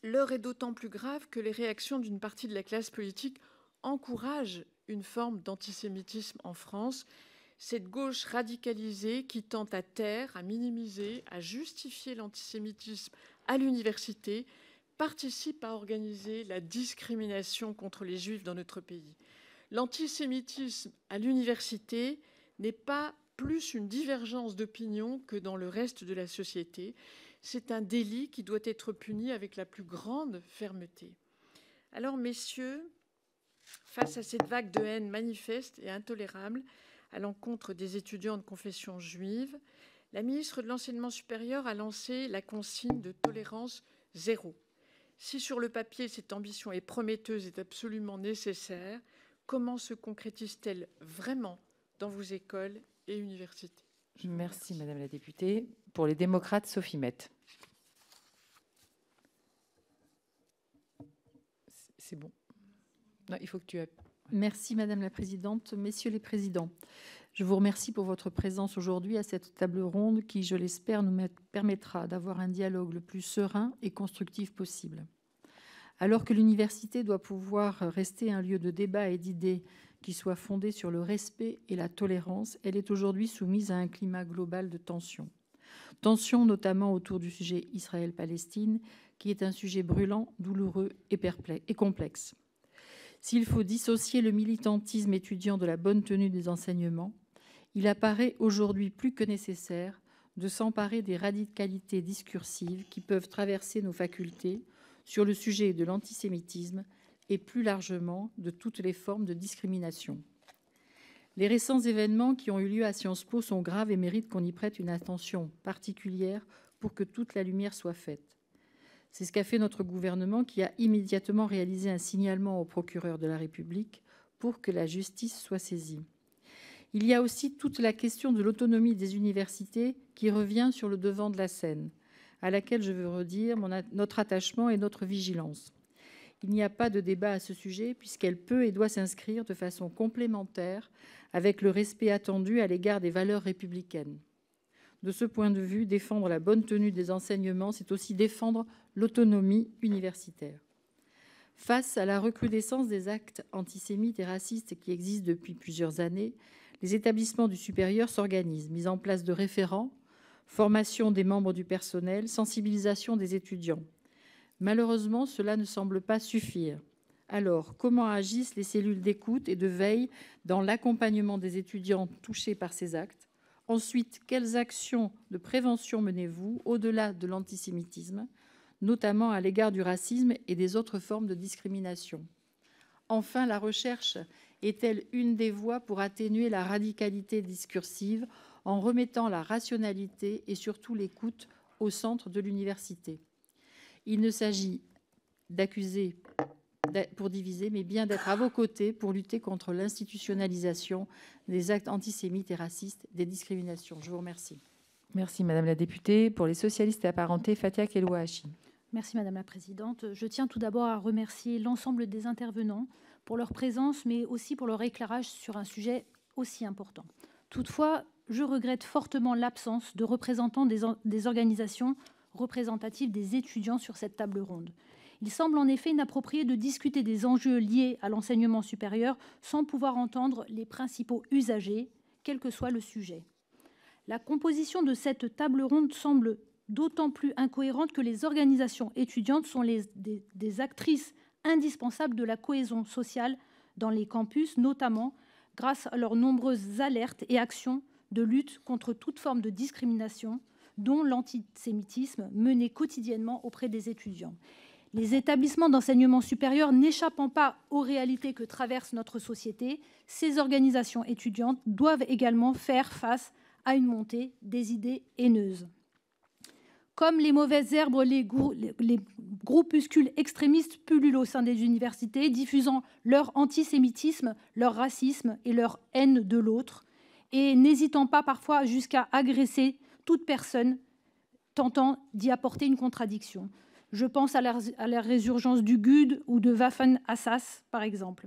l'heure est d'autant plus grave que les réactions d'une partie de la classe politique encouragent une forme d'antisémitisme en France. Cette gauche radicalisée qui tente à taire, à minimiser, à justifier l'antisémitisme à l'université participe à organiser la discrimination contre les juifs dans notre pays. L'antisémitisme à l'université n'est pas plus une divergence d'opinion que dans le reste de la société. C'est un délit qui doit être puni avec la plus grande fermeté. Alors, messieurs, face à cette vague de haine manifeste et intolérable à l'encontre des étudiants de confession juive, la ministre de l'Enseignement supérieur a lancé la consigne de tolérance zéro. Si sur le papier cette ambition est prometteuse et absolument nécessaire, comment se concrétise-t-elle vraiment dans vos écoles et universités? Merci Madame la députée. Pour les démocrates, Sophie Mette. C'est bon. Non, il faut que tu aies... Merci Madame la Présidente, Messieurs les Présidents. Je vous remercie pour votre présence aujourd'hui à cette table ronde qui, je l'espère, nous permettra d'avoir un dialogue le plus serein et constructif possible. Alors que l'université doit pouvoir rester un lieu de débat et d'idées qui soit fondé sur le respect et la tolérance, elle est aujourd'hui soumise à un climat global de tension. Tension notamment autour du sujet Israël-Palestine, qui est un sujet brûlant, douloureux et complexe. S'il faut dissocier le militantisme étudiant de la bonne tenue des enseignements, il apparaît aujourd'hui plus que nécessaire de s'emparer des radicalités discursives qui peuvent traverser nos facultés sur le sujet de l'antisémitisme et plus largement de toutes les formes de discrimination. Les récents événements qui ont eu lieu à Sciences Po sont graves et méritent qu'on y prête une attention particulière pour que toute la lumière soit faite. C'est ce qu'a fait notre gouvernement qui a immédiatement réalisé un signalement au procureur de la République pour que la justice soit saisie. Il y a aussi toute la question de l'autonomie des universités qui revient sur le devant de la scène, à laquelle je veux redire notre attachement et notre vigilance. Il n'y a pas de débat à ce sujet puisqu'elle peut et doit s'inscrire de façon complémentaire avec le respect attendu à l'égard des valeurs républicaines. De ce point de vue, défendre la bonne tenue des enseignements, c'est aussi défendre l'autonomie universitaire. Face à la recrudescence des actes antisémites et racistes qui existent depuis plusieurs années, les établissements du supérieur s'organisent, mise en place de référents, formation des membres du personnel, sensibilisation des étudiants. Malheureusement, cela ne semble pas suffire. Alors, comment agissent les cellules d'écoute et de veille dans l'accompagnement des étudiants touchés par ces actes? Ensuite, quelles actions de prévention menez-vous au-delà de l'antisémitisme, notamment à l'égard du racisme et des autres formes de discrimination? Enfin, la recherche est-elle une des voies pour atténuer la radicalité discursive en remettant la rationalité et surtout l'écoute au centre de l'université? Il ne s'agit d'accuser pour diviser, mais bien d'être à vos côtés pour lutter contre l'institutionnalisation des actes antisémites et racistes, des discriminations. Je vous remercie. Merci Madame la députée. Pour les socialistes et apparentés, Fatia Kelouachi. Merci Madame la Présidente. Je tiens tout d'abord à remercier l'ensemble des intervenants pour leur présence, mais aussi pour leur éclairage sur un sujet aussi important. Toutefois, je regrette fortement l'absence de représentants des organisations représentatives des étudiants sur cette table ronde. Il semble en effet inapproprié de discuter des enjeux liés à l'enseignement supérieur sans pouvoir entendre les principaux usagers, quel que soit le sujet. La composition de cette table ronde semble d'autant plus incohérente que les organisations étudiantes sont des actrices indispensables de la cohésion sociale dans les campus, notamment grâce à leurs nombreuses alertes et actions de lutte contre toute forme de discrimination, dont l'antisémitisme mené quotidiennement auprès des étudiants. Les établissements d'enseignement supérieur n'échappant pas aux réalités que traverse notre société, ces organisations étudiantes doivent également faire face à une montée des idées haineuses. Comme les mauvaises herbes, les groupuscules extrémistes pullulent au sein des universités, diffusant leur antisémitisme, leur racisme et leur haine de l'autre, et n'hésitant pas parfois jusqu'à agresser toute personne tentant d'y apporter une contradiction. Je pense à la résurgence du GUD ou de Waffen-Assas, par exemple.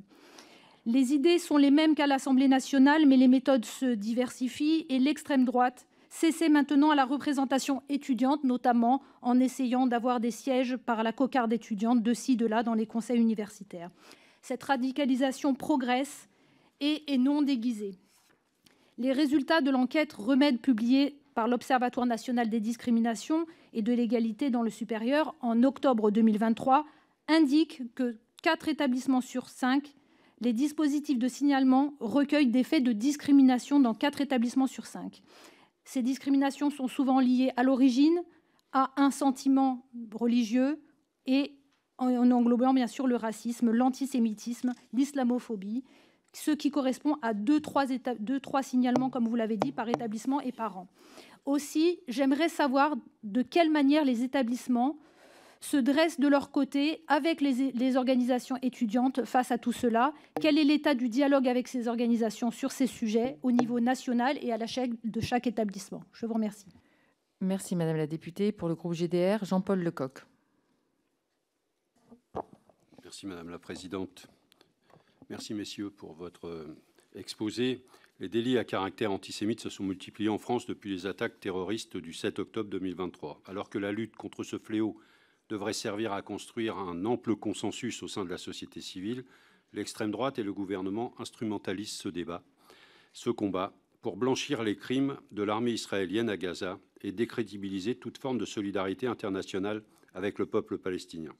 Les idées sont les mêmes qu'à l'Assemblée nationale, mais les méthodes se diversifient et l'extrême droite s'essaie maintenant à la représentation étudiante, notamment en essayant d'avoir des sièges par la cocarde étudiante de ci, de là dans les conseils universitaires. Cette radicalisation progresse et est non déguisée. Les résultats de l'enquête Remède publiée par l'Observatoire national des discriminations et de l'égalité dans le supérieur en octobre 2023 indiquent que 4 établissements sur 5, les dispositifs de signalement recueillent des faits de discrimination dans 4 établissements sur 5. Ces discriminations sont souvent liées à l'origine, à un sentiment religieux et en englobant bien sûr le racisme, l'antisémitisme, l'islamophobie, ce qui correspond à 2-3 signalements, comme vous l'avez dit, par établissement et par an. Aussi, j'aimerais savoir de quelle manière les établissements se dressent de leur côté avec les organisations étudiantes face à tout cela. Quel est l'état du dialogue avec ces organisations sur ces sujets au niveau national et à l'échelle de chaque établissement? Je vous remercie. Merci Madame la députée. Pour le groupe GDR, Jean-Paul Lecoq. Merci Madame la Présidente. Merci, messieurs, pour votre exposé. Les délits à caractère antisémite se sont multipliés en France depuis les attaques terroristes du 7 octobre 2023. Alors que la lutte contre ce fléau devrait servir à construire un ample consensus au sein de la société civile, l'extrême droite et le gouvernement instrumentalisent ce débat, ce combat, pour blanchir les crimes de l'armée israélienne à Gaza et décrédibiliser toute forme de solidarité internationale avec le peuple palestinien.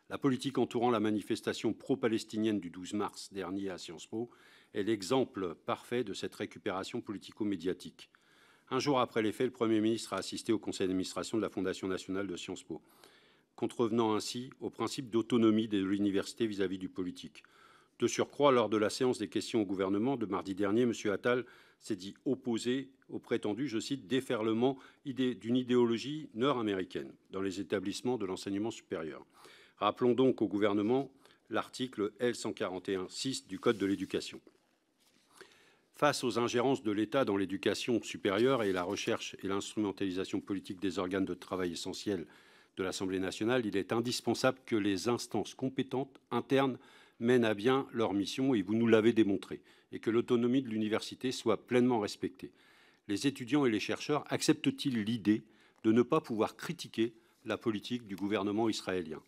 La politique entourant la manifestation pro-palestinienne du 12 mars dernier à Sciences Po est l'exemple parfait de cette récupération politico-médiatique. Un jour après les faits, le Premier ministre a assisté au conseil d'administration de la Fondation nationale de Sciences Po, contrevenant ainsi au principe d'autonomie de l'université vis-à-vis du politique. De surcroît, lors de la séance des questions au gouvernement de mardi dernier, M. Attal s'est dit opposé au prétendu, je cite, déferlement d'une idéologie nord-américaine dans les établissements de l'enseignement supérieur. Rappelons donc au gouvernement l'article L141-6 du Code de l'éducation. Face aux ingérences de l'État dans l'éducation supérieure et la recherche et l'instrumentalisation politique des organes de travail essentiels de l'Assemblée nationale, il est indispensable que les instances compétentes internes mènent à bien leur mission, et vous nous l'avez démontré, et que l'autonomie de l'université soit pleinement respectée. Les étudiants et les chercheurs acceptent-ils l'idée de ne pas pouvoir critiquer la politique du gouvernement israélien?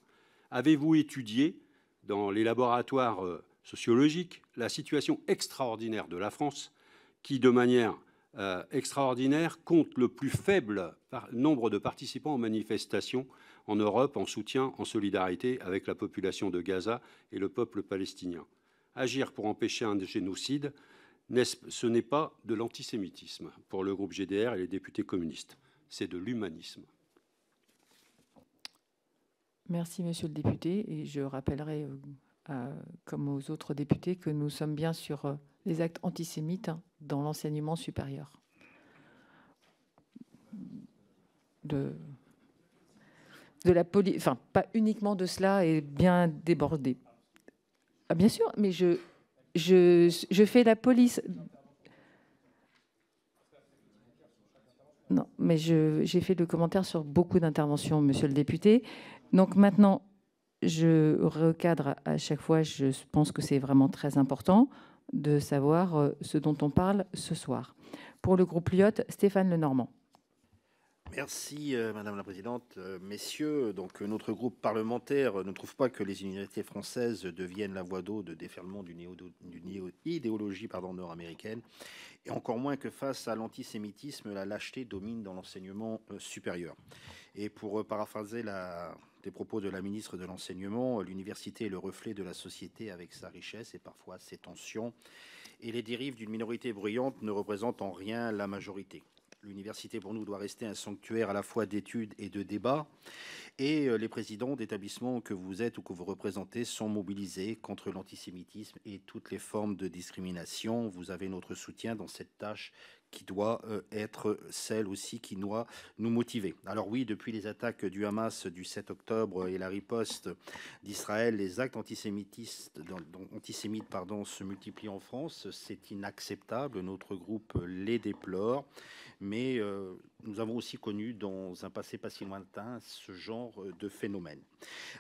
Avez-vous étudié dans les laboratoires sociologiques la situation extraordinaire de la France, qui, de manière extraordinaire, compte le plus faible nombre de participants aux manifestations en Europe en soutien, en solidarité avec la population de Gaza et le peuple palestinien? Agir pour empêcher un génocide, ce n'est pas de l'antisémitisme pour le groupe GDR et les députés communistes, c'est de l'humanisme. Merci, monsieur le député. Et je rappellerai, comme aux autres députés, que nous sommes bien sur les actes antisémites dans l'enseignement supérieur. De la police, enfin, pas uniquement de cela, est bien débordé. Ah, bien sûr, mais je fais la police. Non, mais j'ai fait le commentaire sur beaucoup d'interventions, monsieur le député. Donc maintenant, je recadre à chaque fois. Je pense que c'est vraiment très important de savoir ce dont on parle ce soir. Pour le groupe Lyot, Stéphane Lenormand. Merci Madame la Présidente. Messieurs, donc notre groupe parlementaire ne trouve pas que les universités françaises deviennent la voie d'eau de déferlement d'une idéologie nord-américaine, et encore moins que face à l'antisémitisme, la lâcheté domine dans l'enseignement supérieur. Et pour paraphraser des propos de la ministre de l'Enseignement, l'université est le reflet de la société avec sa richesse et parfois ses tensions, et les dérives d'une minorité bruyante ne représentent en rien la majorité. L'université, pour nous, doit rester un sanctuaire à la fois d'études et de débats. Et les présidents d'établissements que vous êtes ou que vous représentez sont mobilisés contre l'antisémitisme et toutes les formes de discrimination. Vous avez notre soutien dans cette tâche qui doit être celle aussi qui doit nous motiver. Alors oui, depuis les attaques du Hamas du 7 octobre et la riposte d'Israël, les actes antisémites se multiplient en France. C'est inacceptable. Notre groupe les déplore. Mais nous avons aussi connu dans un passé pas si lointain ce genre de phénomène.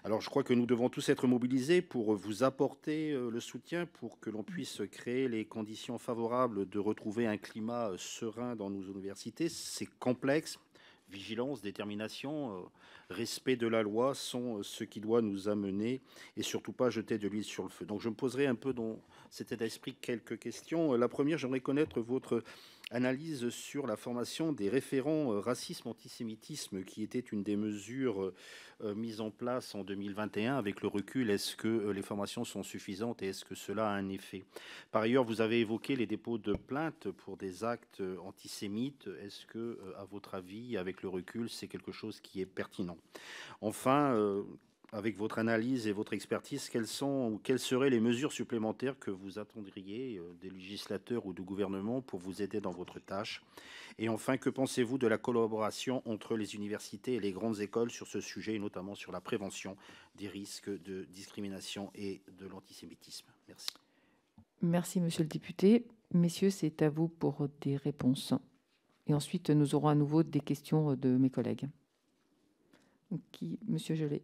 Alors je crois que nous devons tous être mobilisés pour vous apporter le soutien pour que l'on puisse créer les conditions favorables de retrouver un climat serein dans nos universités. C'est complexe. Vigilance, détermination, respect de la loi sont ce qui doit nous amener et surtout pas jeter de l'huile sur le feu. Donc je me poserai un peu dans cet état d'esprit quelques questions. La première, j'aimerais connaître votre analyse sur la formation des référents racisme-antisémitisme qui était une des mesures mises en place en 2021. Avec le recul, est-ce que les formations sont suffisantes et est-ce que cela a un effet? Par ailleurs, vous avez évoqué les dépôts de plaintes pour des actes antisémites. Est-ce que, à votre avis, avec le recul, c'est quelque chose qui est pertinent? Enfin, avec votre analyse et votre expertise, quelles seraient les mesures supplémentaires que vous attendriez des législateurs ou du gouvernement pour vous aider dans votre tâche? Et enfin, que pensez-vous de la collaboration entre les universités et les grandes écoles sur ce sujet, et notamment sur la prévention des risques de discrimination et de l'antisémitisme? Merci. Merci, monsieur le député. Messieurs, c'est à vous pour des réponses. Et ensuite, nous aurons à nouveau des questions de mes collègues. Monsieur Gelé.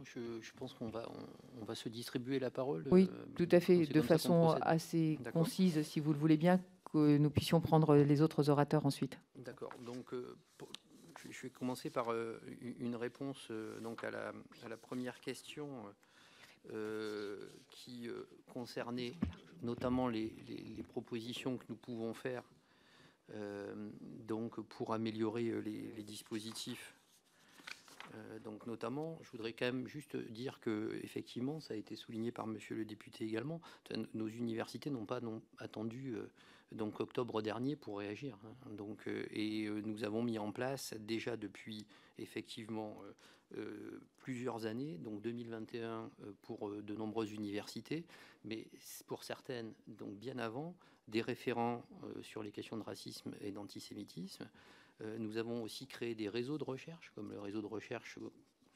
Je pense qu'on va se distribuer la parole. Oui, tout à fait, de façon assez concise, si vous le voulez bien, que nous puissions prendre les autres orateurs ensuite. D'accord. Donc, je vais commencer par une réponse donc à la première question qui concernait notamment les propositions que nous pouvons faire donc pour améliorer les dispositifs. Donc notamment, je voudrais quand même juste dire que effectivement, ça a été souligné par monsieur le député également, nos universités n'ont pas attendu donc octobre dernier pour réagir. Donc, et nous avons mis en place déjà depuis effectivement plusieurs années, donc 2021 pour de nombreuses universités, mais pour certaines, donc bien avant, des référents sur les questions de racisme et d'antisémitisme. Nous avons aussi créé des réseaux de recherche, comme le réseau de recherche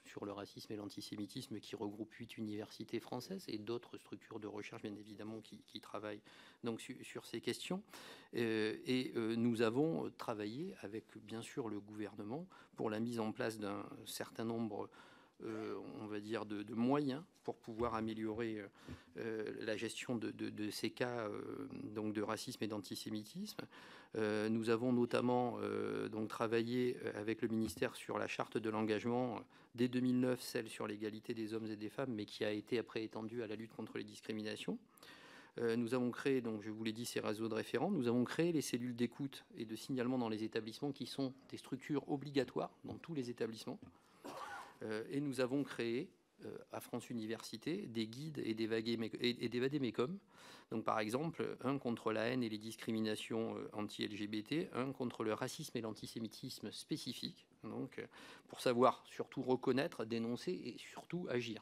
sur le racisme et l'antisémitisme qui regroupe 8 universités françaises et d'autres structures de recherche, bien évidemment, qui travaillent donc sur ces questions. Nous avons travaillé avec, bien sûr, le gouvernement pour la mise en place d'un certain nombre, on va dire, de moyens pour pouvoir améliorer la gestion de ces cas donc de racisme et d'antisémitisme. Nous avons notamment donc travaillé avec le ministère sur la charte de l'engagement dès 2009, celle sur l'égalité des hommes et des femmes, mais qui a été après étendue à la lutte contre les discriminations. Nous avons créé, donc je vous l'ai dit, ces réseaux de référents. Nous avons créé les cellules d'écoute et de signalement dans les établissements qui sont des structures obligatoires dans tous les établissements. Et nous avons créé à France Université des guides et des vadémécums. Donc par exemple, un contre la haine et les discriminations anti-LGBT, un contre le racisme et l'antisémitisme spécifique, donc pour savoir surtout reconnaître, dénoncer et surtout agir.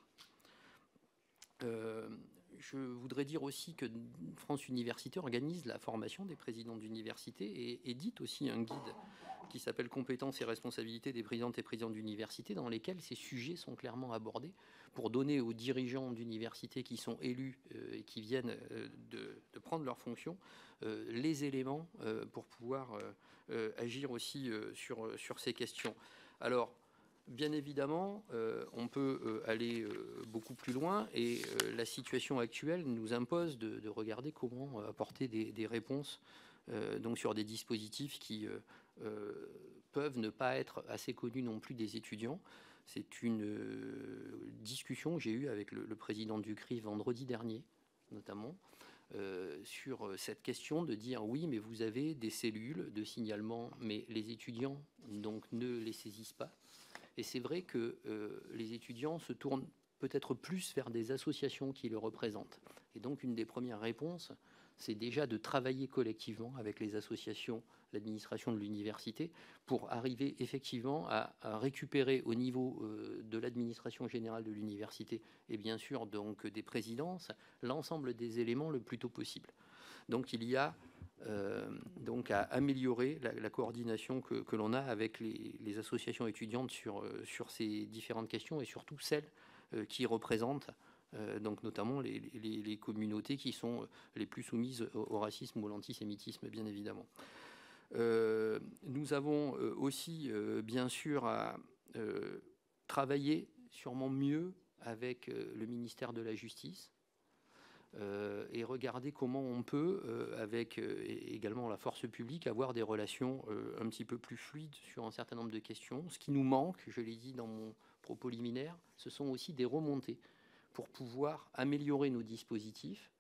Je voudrais dire aussi que France Université organise la formation des présidents d'université et édite aussi un guide qui s'appelle « Compétences et responsabilités des présidentes et présidents d'université » dans lesquels ces sujets sont clairement abordés pour donner aux dirigeants d'université qui sont élus et qui viennent de prendre leurs fonctions les éléments pour pouvoir agir aussi sur ces questions. Alors, bien évidemment, on peut aller beaucoup plus loin et la situation actuelle nous impose de regarder comment apporter des réponses donc sur des dispositifs qui peuvent ne pas être assez connus non plus des étudiants. C'est une discussion que j'ai eue avec le président du CRI vendredi dernier, notamment, sur cette question de dire oui, mais vous avez des cellules de signalement, mais les étudiants donc ne les saisissent pas. Et c'est vrai que les étudiants se tournent peut-être plus vers des associations qui le représentent. Et donc une des premières réponses, c'est déjà de travailler collectivement avec les associations, l'administration de l'université, pour arriver effectivement à récupérer au niveau de l'administration générale de l'université et bien sûr donc des présidences, l'ensemble des éléments le plus tôt possible. Donc il y a donc à améliorer la coordination que l'on a avec les associations étudiantes sur ces différentes questions et surtout celles qui représentent donc notamment les communautés qui sont les plus soumises au racisme ou à l'antisémitisme, bien évidemment. Nous avons aussi bien sûr à travailler sûrement mieux avec le ministère de la Justice et regarder comment on peut, avec également la force publique, avoir des relations un petit peu plus fluides sur un certain nombre de questions. Ce qui nous manque, je l'ai dit dans mon propos liminaire, ce sont aussi des remontées pour pouvoir améliorer nos dispositifs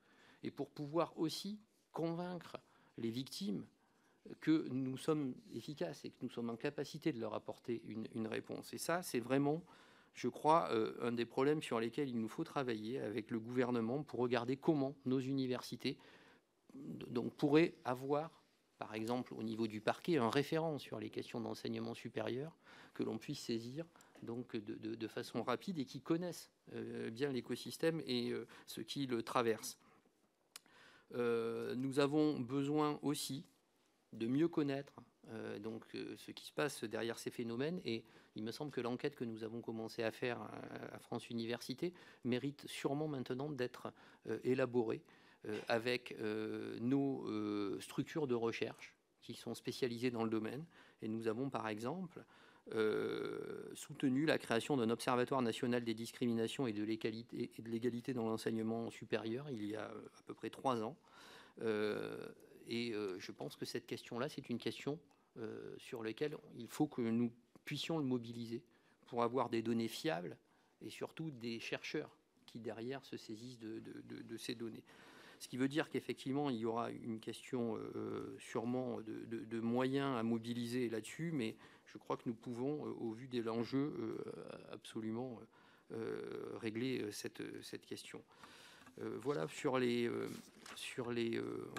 et pour pouvoir aussi convaincre les victimes que nous sommes efficaces et que nous sommes en capacité de leur apporter une réponse. Et ça, c'est vraiment, je crois, un des problèmes sur lesquels il nous faut travailler avec le gouvernement pour regarder comment nos universités donc, pourraient avoir, par exemple, au niveau du parquet, un référent sur les questions d'enseignement supérieur que l'on puisse saisir donc de façon rapide et qui connaissent bien l'écosystème et ce qui le traverse. Nous avons besoin aussi de mieux connaître donc ce qui se passe derrière ces phénomènes et il me semble que l'enquête que nous avons commencé à faire à France Université mérite sûrement maintenant d'être élaborée avec nos structures de recherche qui sont spécialisées dans le domaine et nous avons par exemple soutenu la création d'un observatoire national des discriminations et de l'égalité dans l'enseignement supérieur il y a à peu près 3 ans. Et je pense que cette question-là, c'est une question sur laquelle il faut que nous puissions le mobiliser pour avoir des données fiables et surtout des chercheurs qui derrière se saisissent de ces données. Ce qui veut dire qu'effectivement, il y aura une question sûrement de moyens à mobiliser là-dessus, mais je crois que nous pouvons, au vu de l'enjeu, absolument régler cette question. Voilà sur les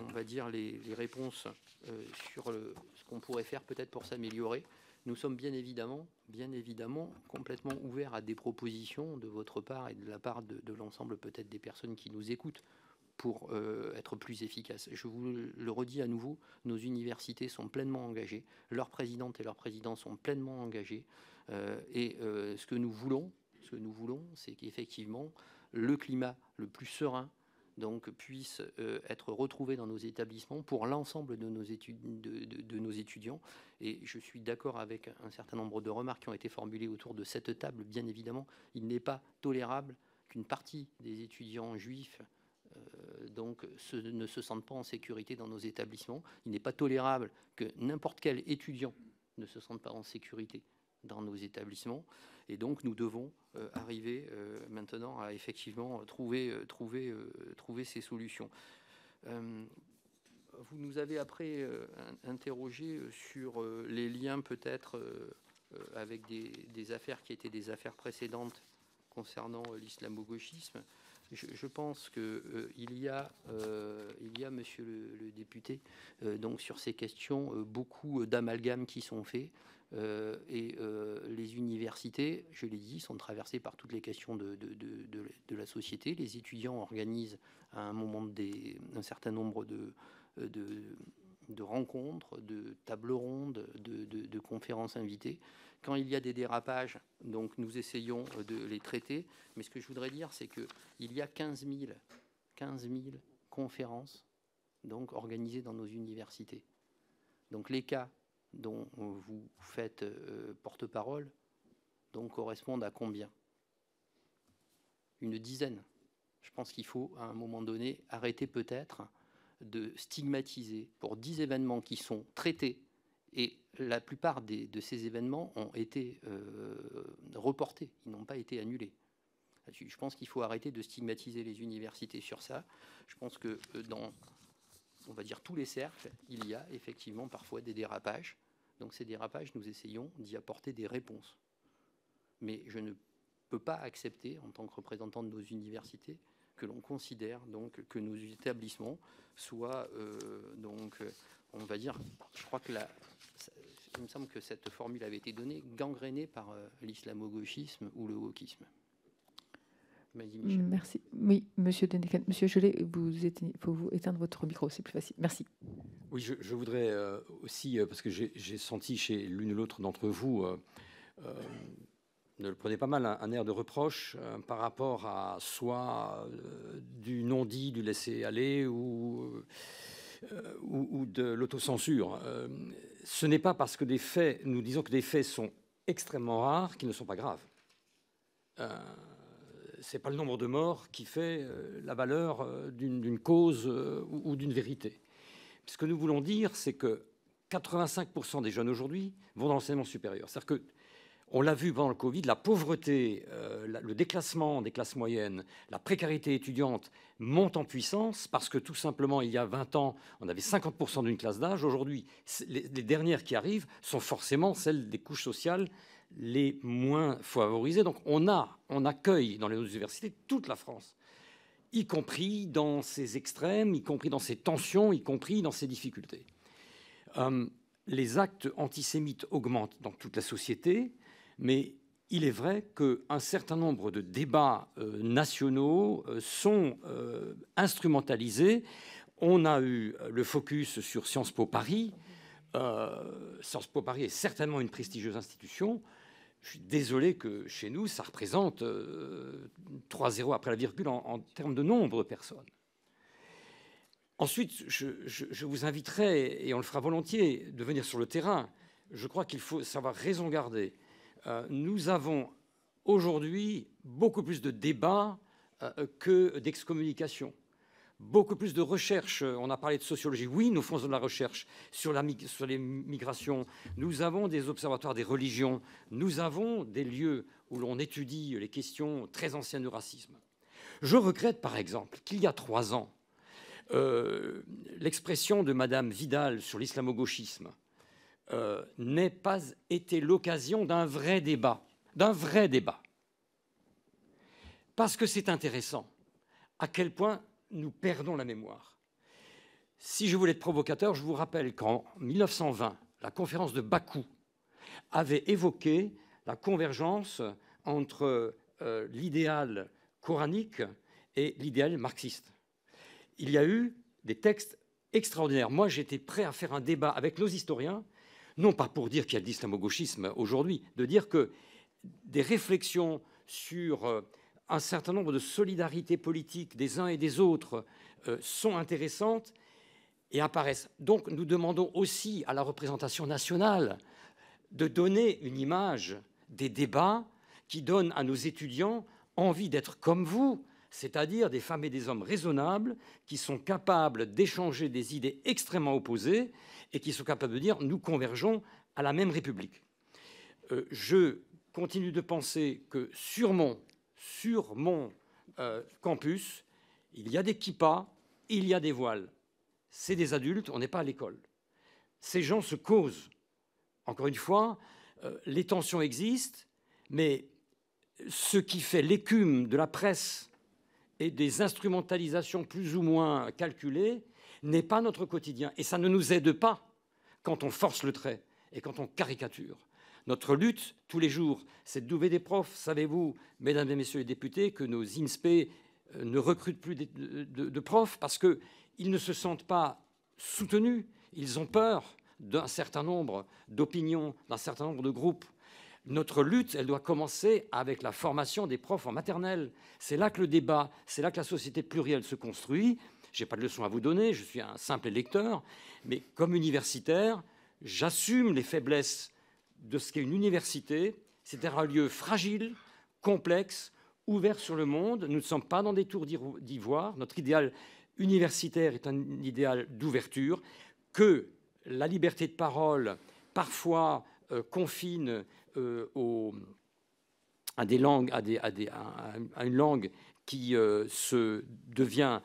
on va dire les réponses sur ce qu'on pourrait faire peut-être pour s'améliorer. Nous sommes bien évidemment complètement ouverts à des propositions de votre part et de la part de l'ensemble peut-être des personnes qui nous écoutent pour être plus efficace. Je vous le redis à nouveau, nos universités sont pleinement engagées, leurs présidentes et leurs présidents sont pleinement engagés, ce que nous voulons, c'est qu'effectivement le climat le plus serein donc puisse être retrouvé dans nos établissements pour l'ensemble de nos étudiants. Et je suis d'accord avec un certain nombre de remarques qui ont été formulées autour de cette table. Bien évidemment, il n'est pas tolérable qu'une partie des étudiants juifs ne se sentent pas en sécurité dans nos établissements. Il n'est pas tolérable que n'importe quel étudiant ne se sente pas en sécurité dans nos établissements. Et donc, nous devons arriver maintenant à effectivement trouver ces solutions. Vous nous avez après interrogé sur les liens peut-être avec des affaires qui étaient des affaires précédentes concernant l'islamo-gauchisme. Je pense qu'il y a, monsieur le député, donc sur ces questions, beaucoup d'amalgames qui sont faits. Les universités, je l'ai dit, sont traversées par toutes les questions de la société. Les étudiants organisent à un moment un certain nombre de rencontres, de tables rondes, de conférences invitées. Quand il y a des dérapages, donc nous essayons de les traiter. Mais ce que je voudrais dire, c'est qu'il y a 15 000 conférences donc, organisées dans nos universités. Donc les cas dont vous faites porte-parole donc correspondent à combien? Une dizaine. Je pense qu'il faut, à un moment donné, arrêter peut-être de stigmatiser pour 10 événements qui sont traités. Et la plupart de ces événements ont été reportés, ils n'ont pas été annulés. Je pense qu'il faut arrêter de stigmatiser les universités sur ça. Je pense que dans, on va dire, tous les cercles, il y a effectivement parfois des dérapages. Donc ces dérapages, nous essayons d'y apporter des réponses. Mais je ne peux pas accepter, en tant que représentant de nos universités, que l'on considère donc que nos établissements soient on va dire, je crois que il me semble que cette formule avait été donnée, gangrénée par l'islamo-gauchisme ou le wokisme. Merci. Oui, monsieur Denekan. Monsieur Gelé, il faut vous éteindre votre micro, c'est plus facile. Merci. Oui, je voudrais aussi, parce que j'ai senti chez l'une ou l'autre d'entre vous, ne le prenez pas mal, un air de reproche par rapport à soit du non-dit, du laisser-aller ou de l'autocensure. Ce n'est pas parce que nous disons que des faits sont extrêmement rares qu'ils ne sont pas graves. Ce n'est pas le nombre de morts qui fait la valeur d'une cause ou d'une vérité. Ce que nous voulons dire, c'est que 85% des jeunes aujourd'hui vont dans l'enseignement supérieur. C'est-à-dire que on l'a vu pendant le Covid, la pauvreté, le déclassement des classes moyennes, la précarité étudiante montent en puissance parce que tout simplement, il y a 20 ans, on avait 50% d'une classe d'âge. Aujourd'hui, les dernières qui arrivent sont forcément celles des couches sociales les moins favorisées. Donc on accueille dans les universités toute la France, y compris dans ses extrêmes, y compris dans ses tensions, y compris dans ses difficultés. Les actes antisémites augmentent dans toute la société. Mais il est vrai qu'un certain nombre de débats nationaux sont instrumentalisés. On a eu le focus sur Sciences Po Paris. Sciences Po Paris est certainement une prestigieuse institution. Je suis désolé que chez nous, ça représente 3 zéros après la virgule en termes de nombre de personnes. Ensuite, je vous inviterai, et on le fera volontiers, de venir sur le terrain. Je crois qu'il faut savoir raison garder. Nous avons aujourd'hui beaucoup plus de débats que d'excommunication, beaucoup plus de recherche. On a parlé de sociologie. Oui, nous faisons de la recherche sur les migrations. Nous avons des observatoires des religions. Nous avons des lieux où l'on étudie les questions très anciennes du racisme. Je regrette, par exemple, qu'il y a 3 ans, l'expression de Madame Vidal sur l'islamo-gauchisme n'ait pas été l'occasion d'un vrai débat. Parce que c'est intéressant à quel point nous perdons la mémoire. Si je voulais être provocateur, je vous rappelle qu'en 1920, la conférence de Bakou avait évoqué la convergence entre l'idéal coranique et l'idéal marxiste. il y a eu des textes extraordinaires. Moi, j'étais prêt à faire un débat avec nos historiens, non pas pour dire qu'il y a de l'islamo-gauchisme aujourd'hui, de dire que des réflexions sur un certain nombre de solidarités politiques des uns et des autres sont intéressantes et apparaissent. Donc, nous demandons aussi à la représentation nationale de donner une image des débats qui donnent à nos étudiants envie d'être comme vous, c'est-à-dire des femmes et des hommes raisonnables qui sont capables d'échanger des idées extrêmement opposées et qui sont capables de dire « nous convergeons à la même République ». Je continue de penser que sur mon campus, il y a des kippas, il y a des voiles. C'est des adultes, on n'est pas à l'école. Ces gens se causent. Encore une fois, les tensions existent, mais ce qui fait l'écume de la presse et des instrumentalisations plus ou moins calculées n'est pas notre quotidien. Et ça ne nous aide pas quand on force le trait et quand on caricature. Notre lutte, tous les jours, c'est de doubler des profs. Savez-vous, mesdames et messieurs les députés, que nos INSPE ne recrutent plus de profs parce qu'ils ne se sentent pas soutenus. Ils ont peur d'un certain nombre d'opinions, d'un certain nombre de groupes. Notre lutte, elle doit commencer avec la formation des profs en maternelle. C'est là que le débat, c'est là que la société plurielle se construit. Je n'ai pas de leçon à vous donner, je suis un simple électeur, mais comme universitaire, j'assume les faiblesses de ce qu'est une université. C'est un lieu fragile, complexe, ouvert sur le monde. Nous ne sommes pas dans des tours d'ivoire. Notre idéal universitaire est un idéal d'ouverture que la liberté de parole parfois confine à une langue qui se devient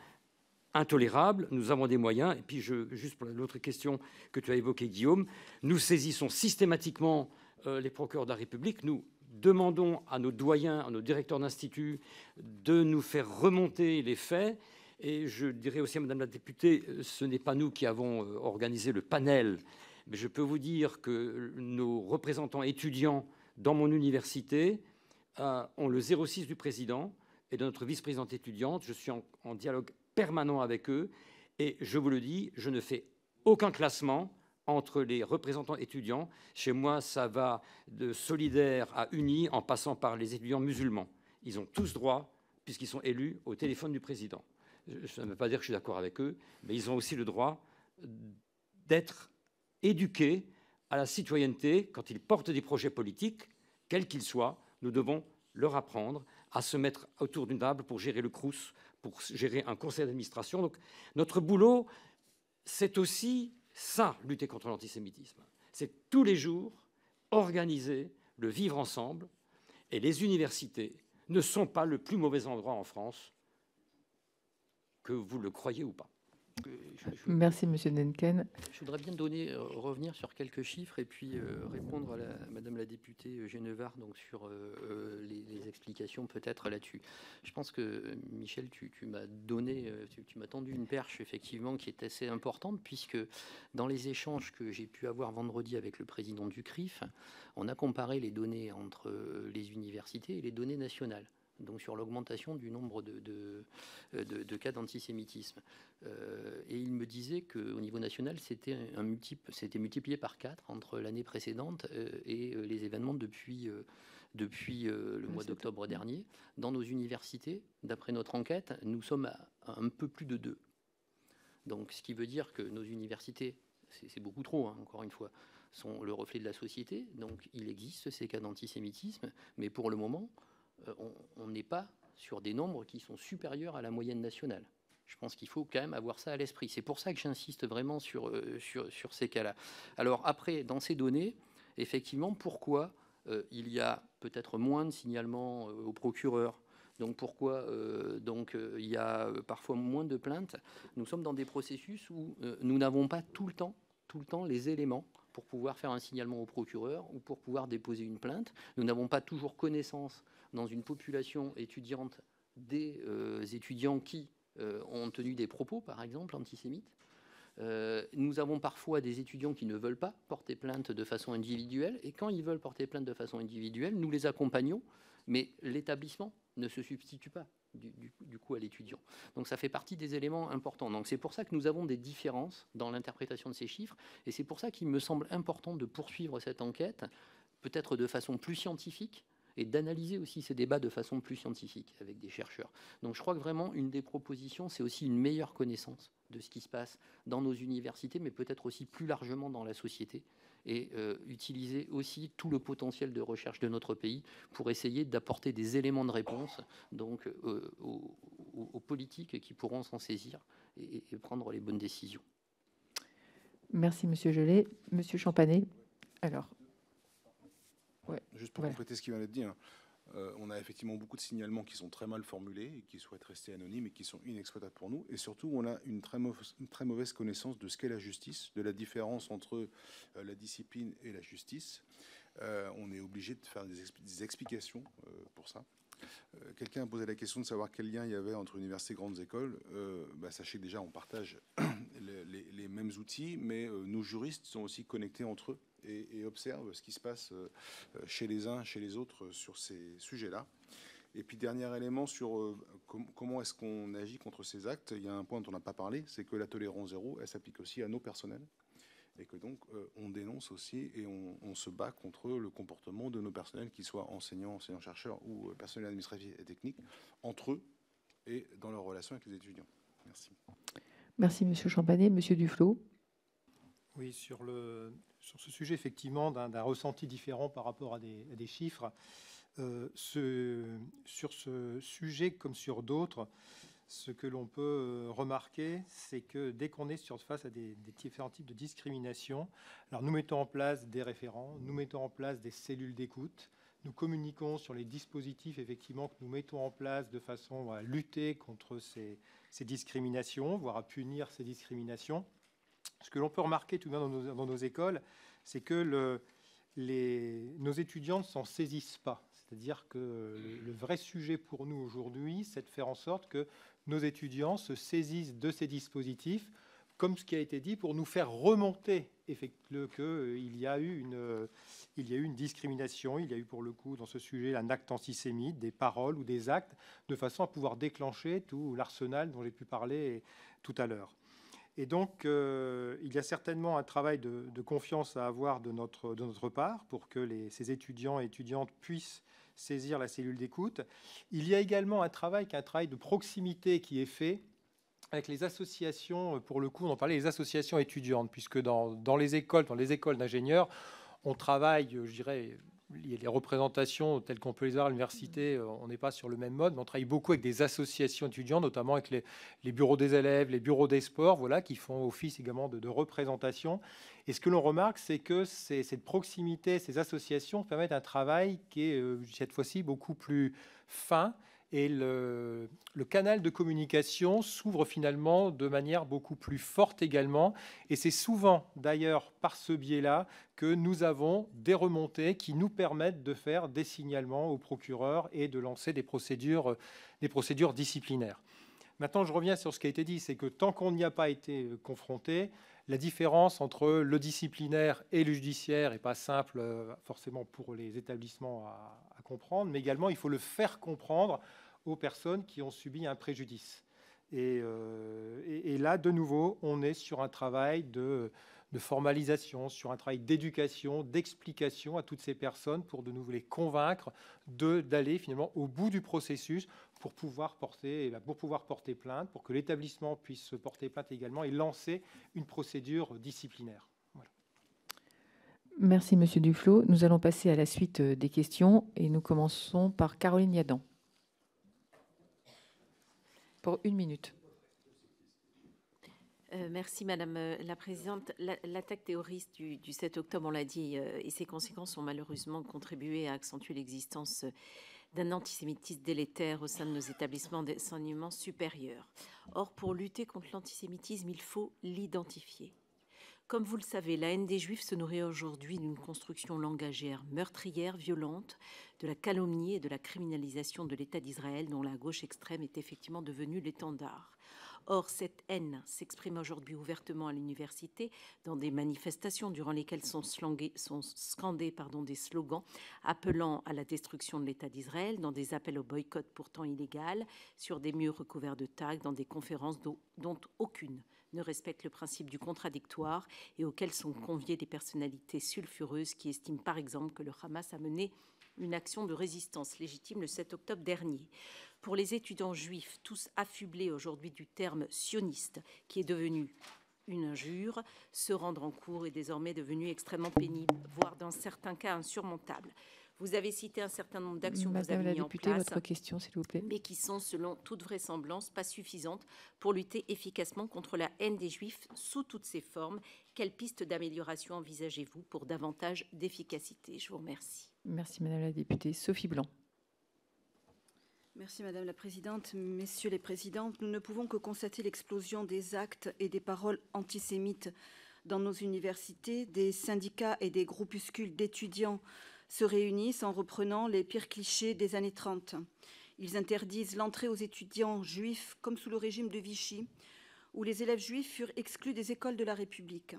intolérable. Nous avons des moyens. Et puis, juste pour l'autre question que tu as évoquée, Guillaume, nous saisissons systématiquement les procureurs de la République. Nous demandons à nos doyens, à nos directeurs d'institut, de nous faire remonter les faits. Et je dirais aussi à Madame la députée, ce n'est pas nous qui avons organisé le panel, mais je peux vous dire que nos représentants étudiants dans mon université ont le 06 du président et de notre vice-présidente étudiante. Je suis en dialogue permanent avec eux et je vous le dis, je ne fais aucun classement entre les représentants étudiants. Chez moi, ça va de solidaires à unis en passant par les étudiants musulmans. Ils ont tous droit, puisqu'ils sont élus, au téléphone du président. Ça ne veut pas dire que je suis d'accord avec eux, mais ils ont aussi le droit d'être éduqués à la citoyenneté quand ils portent des projets politiques, quels qu'ils soient. Nous devons leur apprendre à se mettre autour d'une table pour gérer le Crous, pour gérer un conseil d'administration. Donc, notre boulot, c'est aussi ça, lutter contre l'antisémitisme. C'est tous les jours organiser le vivre ensemble. Et les universités ne sont pas le plus mauvais endroit en France, que vous le croyez ou pas. Merci, Monsieur Denken. Je voudrais bien revenir sur quelques chiffres et puis répondre à Madame la députée Genevard donc sur les explications peut-être là-dessus. Je pense que Michel, tu m'as tendu une perche effectivement qui est assez importante puisque dans les échanges que j'ai pu avoir vendredi avec le président du CRIF, on a comparé les données entre les universités et les données nationales. Donc sur l'augmentation du nombre de cas d'antisémitisme. Et il me disait qu'au niveau national, c'était multiplié par 4 entre l'année précédente et les événements depuis le mois d'octobre dernier. Dans nos universités, d'après notre enquête, nous sommes à un peu plus de 2. Donc ce qui veut dire que nos universités, c'est beaucoup trop, hein, encore une fois, sont le reflet de la société. Donc il existe ces cas d'antisémitisme, mais pour le moment, on n'est pas sur des nombres qui sont supérieurs à la moyenne nationale. Je pense qu'il faut quand même avoir ça à l'esprit. C'est pour ça que j'insiste vraiment sur ces cas-là. Alors après, dans ces données, effectivement, pourquoi il y a peut-être moins de signalements au procureur, donc pourquoi il y a parfois moins de plaintes. Nous sommes dans des processus où nous n'avons pas tout le temps les éléments pour pouvoir faire un signalement au procureur ou pour pouvoir déposer une plainte. Nous n'avons pas toujours connaissance dans une population étudiante des étudiants qui ont tenu des propos, par exemple, antisémites. Nous avons parfois des étudiants qui ne veulent pas porter plainte de façon individuelle, et quand ils veulent porter plainte de façon individuelle, nous les accompagnons, mais l'établissement ne se substitue pas du coup à l'étudiant. Donc ça fait partie des éléments importants. Donc c'est pour ça que nous avons des différences dans l'interprétation de ces chiffres, et c'est pour ça qu'il me semble important de poursuivre cette enquête, peut-être de façon plus scientifique, et d'analyser aussi ces débats de façon plus scientifique avec des chercheurs. Donc je crois que vraiment une des propositions, c'est aussi une meilleure connaissance de ce qui se passe dans nos universités, mais peut-être aussi plus largement dans la société, et utiliser aussi tout le potentiel de recherche de notre pays pour essayer d'apporter des éléments de réponse donc, aux politiques qui pourront s'en saisir et prendre les bonnes décisions. Merci, Monsieur Gelé. Monsieur Champanet, alors. Ouais, juste pour compléter ce qui vient d'être dit, hein, on a effectivement beaucoup de signalements qui sont très mal formulés et qui souhaitent rester anonymes et qui sont inexploitables pour nous. Et surtout, on a une très mauvaise connaissance de ce qu'est la justice, de la différence entre la discipline et la justice. On est obligé de faire des explications pour ça. Quelqu'un a posé la question de savoir quel lien il y avait entre universités et grandes écoles. Sachez que déjà, on partage les mêmes outils, mais nos juristes sont aussi connectés entre eux et observent ce qui se passe chez les uns, chez les autres sur ces sujets-là. Et puis, dernier élément sur comment est-ce qu'on agit contre ces actes, il y a un point dont on n'a pas parlé, c'est que la tolérance zéro, elle s'applique aussi à nos personnels. Et que donc, on dénonce aussi et on se bat contre le comportement de nos personnels, qu'ils soient enseignants, enseignants-chercheurs ou personnels administratifs et techniques, entre eux et dans leurs relations avec les étudiants. Merci. Merci, Monsieur Champanet. Monsieur Duflot. Oui, sur ce sujet, effectivement, d'un ressenti différent par rapport à des chiffres. Sur ce sujet, comme sur d'autres, ce que l'on peut remarquer, c'est que dès qu'on est face à des différents types de discrimination, alors nous mettons en place des référents, nous mettons en place des cellules d'écoute, nous communiquons sur les dispositifs effectivement que nous mettons en place de façon à lutter contre ces discriminations, voire à punir ces discriminations. Ce que l'on peut remarquer tout de même dans nos écoles, c'est que nos étudiants ne s'en saisissent pas. C'est-à-dire que le vrai sujet pour nous aujourd'hui, c'est de faire en sorte que nos étudiants se saisissent de ces dispositifs, comme ce qui a été dit, pour nous faire remonter qu'il y a eu une discrimination, il y a eu pour le coup dans ce sujet un acte antisémite, des paroles ou des actes, de façon à pouvoir déclencher tout l'arsenal dont j'ai pu parler tout à l'heure. Et donc, il y a certainement un travail de confiance à avoir de notre part pour que ces étudiants et étudiantes puissent saisir la cellule d'écoute. Il y a également un travail de proximité qui est fait avec les associations, pour le coup, on en parlait, les associations étudiantes, puisque dans les écoles d'ingénieurs, on travaille, je dirais, il y a les représentations telles qu'on peut les avoir à l'université, on n'est pas sur le même mode, mais on travaille beaucoup avec des associations étudiantes, notamment avec les bureaux des élèves, les bureaux des sports, voilà, qui font office également de représentation. Et ce que l'on remarque, c'est que cette proximité, ces associations permettent un travail qui est cette fois-ci beaucoup plus fin, et le canal de communication s'ouvre finalement de manière beaucoup plus forte également. Et c'est souvent d'ailleurs par ce biais-là que nous avons des remontées qui nous permettent de faire des signalements aux procureurs et de lancer des procédures disciplinaires. Maintenant, je reviens sur ce qui a été dit, c'est que tant qu'on n'y a pas été confronté, la différence entre le disciplinaire et le judiciaire n'est pas simple forcément pour les établissements à comprendre, mais également il faut le faire comprendre aux personnes qui ont subi un préjudice. Et là, de nouveau, on est sur un travail de formalisation, sur un travail d'éducation, d'explication à toutes ces personnes pour de nouveau les convaincre d'aller finalement au bout du processus pour pouvoir porter plainte, pour que l'établissement puisse porter plainte également et lancer une procédure disciplinaire. Voilà. Merci, Monsieur Duflot. Nous allons passer à la suite des questions et nous commençons par Caroline Yadan. Pour 1 minute. Merci Madame la Présidente. L'attaque terroriste du 7 octobre, on l'a dit, et ses conséquences ont malheureusement contribué à accentuer l'existence d'un antisémitisme délétère au sein de nos établissements d'enseignement supérieur. Or, pour lutter contre l'antisémitisme, il faut l'identifier. Comme vous le savez, la haine des Juifs se nourrit aujourd'hui d'une construction langagière meurtrière, violente, de la calomnie et de la criminalisation de l'État d'Israël, dont la gauche extrême est effectivement devenue l'étendard. Or, cette haine s'exprime aujourd'hui ouvertement à l'université dans des manifestations durant lesquelles sont scandés des slogans appelant à la destruction de l'État d'Israël, dans des appels au boycott pourtant illégal, sur des murs recouverts de tags, dans des conférences dont aucune ne respecte le principe du contradictoire et auxquelles sont conviées des personnalités sulfureuses qui estiment par exemple que le Hamas a mené une action de résistance légitime le 7 octobre dernier. Pour les étudiants juifs, tous affublés aujourd'hui du terme sioniste, qui est devenu une injure, se rendre en cours est désormais devenu extrêmement pénible, voire dans certains cas insurmontable. Vous avez cité un certain nombre d'actions que vous avez mises en place. Madame la députée, votre question, s'il vous plaît. Mais qui sont, selon toute vraisemblance, pas suffisantes pour lutter efficacement contre la haine des Juifs sous toutes ses formes. Quelles pistes d'amélioration envisagez-vous pour davantage d'efficacité? Je vous remercie. Merci, Madame la députée. Sophie Blanc. Merci Madame la Présidente. Messieurs les Présidents, nous ne pouvons que constater l'explosion des actes et des paroles antisémites dans nos universités. Des syndicats et des groupuscules d'étudiants se réunissent en reprenant les pires clichés des années 30. Ils interdisent l'entrée aux étudiants juifs, comme sous le régime de Vichy, où les élèves juifs furent exclus des écoles de la République.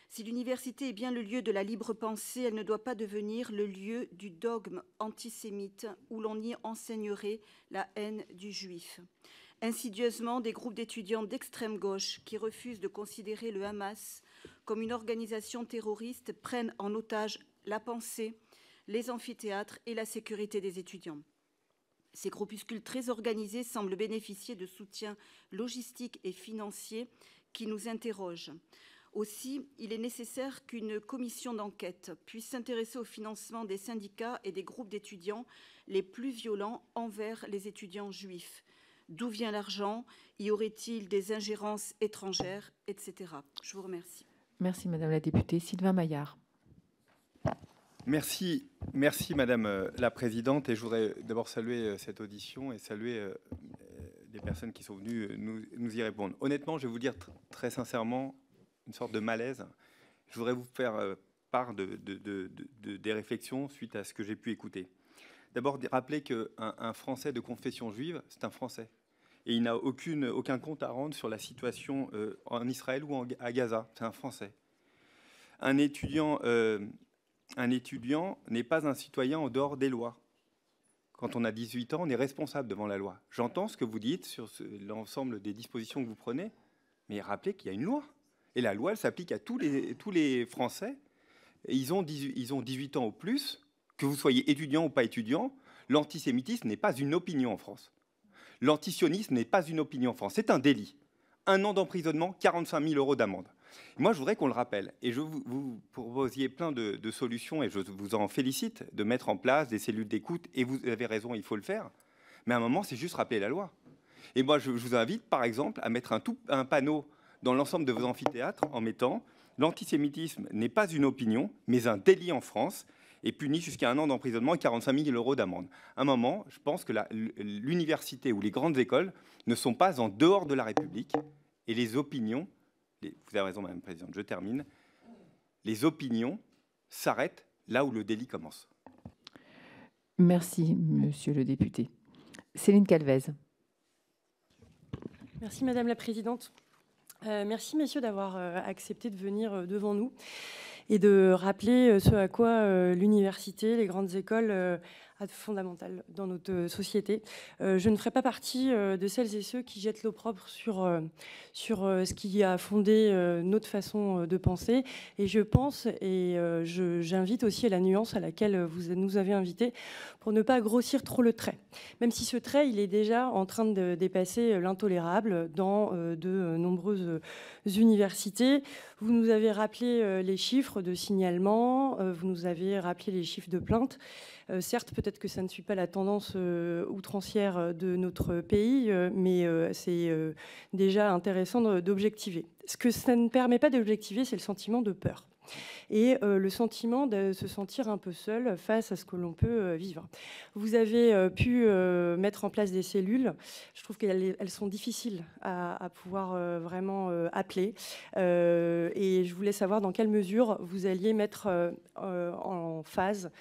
Si l'université est bien le lieu de la libre pensée, elle ne doit pas devenir le lieu du dogme antisémite où l'on y enseignerait la haine du juif. Insidieusement, des groupes d'étudiants d'extrême gauche qui refusent de considérer le Hamas comme une organisation terroriste prennent en otage la pensée, les amphithéâtres et la sécurité des étudiants. Ces groupuscules très organisés semblent bénéficier de soutiens logistiques et financiers qui nous interrogent. Aussi, il est nécessaire qu'une commission d'enquête puisse s'intéresser au financement des syndicats et des groupes d'étudiants les plus violents envers les étudiants juifs. D'où vient l'argent? Y aurait-il des ingérences étrangères, etc. Je vous remercie. Merci, Madame la députée. Sylvain Maillard. Merci Madame la Présidente. Et je voudrais d'abord saluer cette audition et saluer les personnes qui sont venues nous y répondre. Honnêtement, je vais vous dire très sincèrement, une sorte de malaise. Je voudrais vous faire part des réflexions suite à ce que j'ai pu écouter. D'abord, rappeler qu'un Français de confession juive, c'est un Français. Et il n'a aucun compte à rendre sur la situation en Israël ou à Gaza. C'est un Français. Un étudiant n'est pas un citoyen en dehors des lois. Quand on a 18 ans, on est responsable devant la loi. J'entends ce que vous dites sur l'ensemble des dispositions que vous prenez, mais rappelez qu'il y a une loi. Et la loi, elle s'applique à tous les Français. Et ils ont 18 ans ou plus, que vous soyez étudiant ou pas étudiant. L'antisémitisme n'est pas une opinion en France. L'antisionisme n'est pas une opinion en France. C'est un délit. 1 an d'emprisonnement, 45 000 € d'amende. Moi, je voudrais qu'on le rappelle. Et je vous proposiez plein de solutions, et je vous en félicite, de mettre en place des cellules d'écoute. Et vous avez raison, il faut le faire. Mais à un moment, c'est juste rappeler la loi. Et moi, je vous invite, par exemple, à mettre un panneau dans l'ensemble de vos amphithéâtres en mettant « L'antisémitisme n'est pas une opinion, mais un délit en France et puni jusqu'à 1 an d'emprisonnement et 45 000 € d'amende. » À un moment, je pense que l'université ou les grandes écoles ne sont pas en dehors de la République. Et les opinions, vous avez raison, Madame la Présidente, je termine, les opinions s'arrêtent là où le délit commence. Merci, Monsieur le député. Céline Calvez. Merci, Madame la Présidente. Merci, messieurs, d'avoir accepté de venir devant nous et de rappeler ce à quoi l'université, les grandes écoles a de fondamental dans notre société. Je ne ferai pas partie de celles et ceux qui jettent l'opprobre sur ce qui a fondé notre façon de penser. Et je pense, et j'invite aussi à la nuance à laquelle vous nous avez invités, pour ne pas grossir trop le trait. Même si ce trait, il est déjà en train de dépasser l'intolérable dans de nombreuses universités. Vous nous avez rappelé les chiffres de signalement, vous nous avez rappelé les chiffres de plaintes. Certes, peut-être que ça ne suit pas la tendance outrancière de notre pays, mais c'est déjà intéressant d'objectiver. Ce que ça ne permet pas d'objectiver, c'est le sentiment de peur. Et le sentiment de se sentir un peu seul face à ce que l'on peut vivre. Vous avez pu mettre en place des cellules. Je trouve qu'elles sont difficiles à pouvoir vraiment appeler. Et je voulais savoir dans quelle mesure vous alliez mettre en phase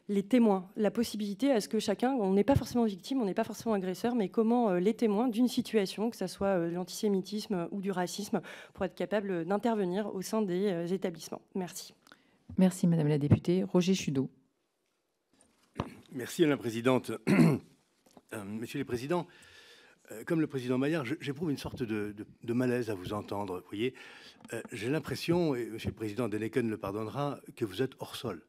les témoins, la possibilité à ce que chacun, on n'est pas forcément victime, on n'est pas forcément agresseur, mais comment les témoins d'une situation, que ce soit de l'antisémitisme ou du racisme, pour être capable d'intervenir au sein des établissements. Merci. Merci Madame la députée. Roger Chudeau. Merci Madame la Présidente. Messieurs les Présidents, comme le Président Maillard, j'éprouve une sorte de malaise à vous entendre. Vous voyez, j'ai l'impression, et Monsieur le Président Denneken le pardonnera, que vous êtes hors sol.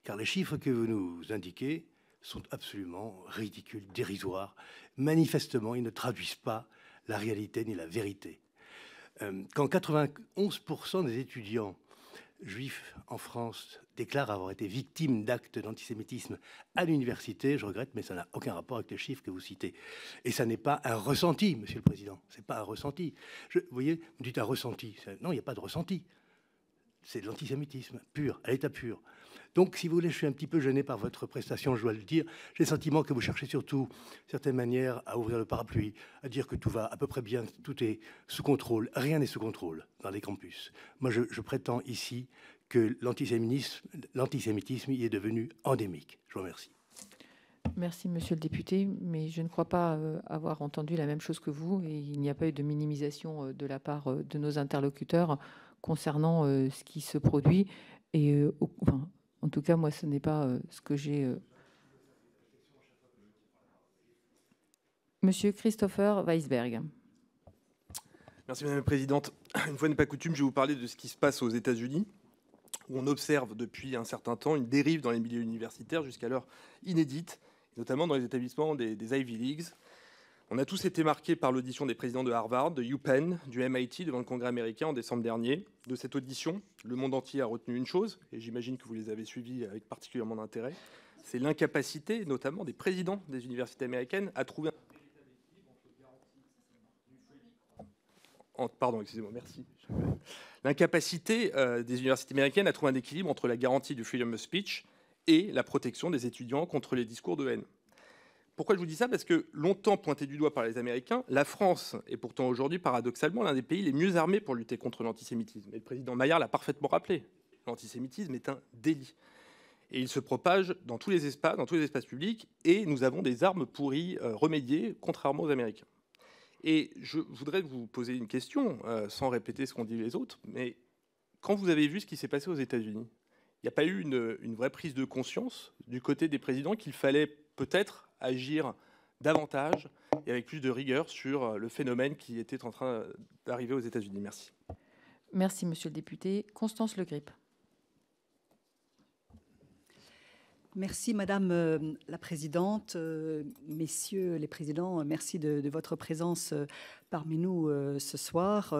Car les chiffres que vous nous indiquez sont absolument ridicules, dérisoires. Manifestement, ils ne traduisent pas la réalité ni la vérité. Quand 91% des étudiants juifs en France déclarent avoir été victimes d'actes d'antisémitisme à l'université, je regrette, mais ça n'a aucun rapport avec les chiffres que vous citez. Et ça n'est pas un ressenti, Monsieur le Président. C'est pas un ressenti. Vous voyez, vous dites un ressenti. Non, il n'y a pas de ressenti. C'est de l'antisémitisme pur, à l'état pur. Donc, si vous voulez, je suis un petit peu gêné par votre prestation, je dois le dire. J'ai le sentiment que vous cherchez surtout, d'une certaine manière, à ouvrir le parapluie, à dire que tout va à peu près bien, tout est sous contrôle. Rien n'est sous contrôle dans les campus. Moi, je prétends ici que l'antisémitisme y est devenu endémique. Je vous remercie. Merci, Monsieur le député, mais je ne crois pas avoir entendu la même chose que vous, et il n'y a pas eu de minimisation de la part de nos interlocuteurs concernant ce qui se produit. Et enfin, en tout cas, moi, ce n'est pas ce que j'ai. Monsieur Christopher Weisberg. Merci Madame la Présidente. Une fois n'est pas coutume, je vais vous parler de ce qui se passe aux États-Unis, où on observe depuis un certain temps une dérive dans les milieux universitaires jusqu'alors inédite, notamment dans les établissements des Ivy Leagues. On a tous été marqués par l'audition des présidents de Harvard, de UPenn, du MIT devant le Congrès américain en décembre dernier. De cette audition, le monde entier a retenu une chose, et j'imagine que vous les avez suivis avec particulièrement d'intérêt, c'est l'incapacité, notamment des présidents des universités américaines, à trouver Pardon, excusez-moi, merci. L'incapacité des universités américaines à trouver un équilibre entre la garantie du freedom of speech et la protection des étudiants contre les discours de haine. Pourquoi je vous dis ça? Parce que longtemps pointé du doigt par les Américains, la France est pourtant aujourd'hui paradoxalement l'un des pays les mieux armés pour lutter contre l'antisémitisme. Et le président Maillard l'a parfaitement rappelé. L'antisémitisme est un délit. Et il se propage dans tous les espaces publics, et nous avons des armes pour y remédier, contrairement aux Américains. Et je voudrais vous poser une question, sans répéter ce qu'ont dit les autres, mais quand vous avez vu ce qui s'est passé aux États-Unis, il n'y a pas eu une vraie prise de conscience du côté des présidents qu'il fallait peut-être agir davantage et avec plus de rigueur sur le phénomène qui était en train d'arriver aux États-Unis? Merci. Merci, Monsieur le député. Constance Le Grip. Merci Madame la Présidente, Messieurs les Présidents, merci de votre présence parmi nous ce soir.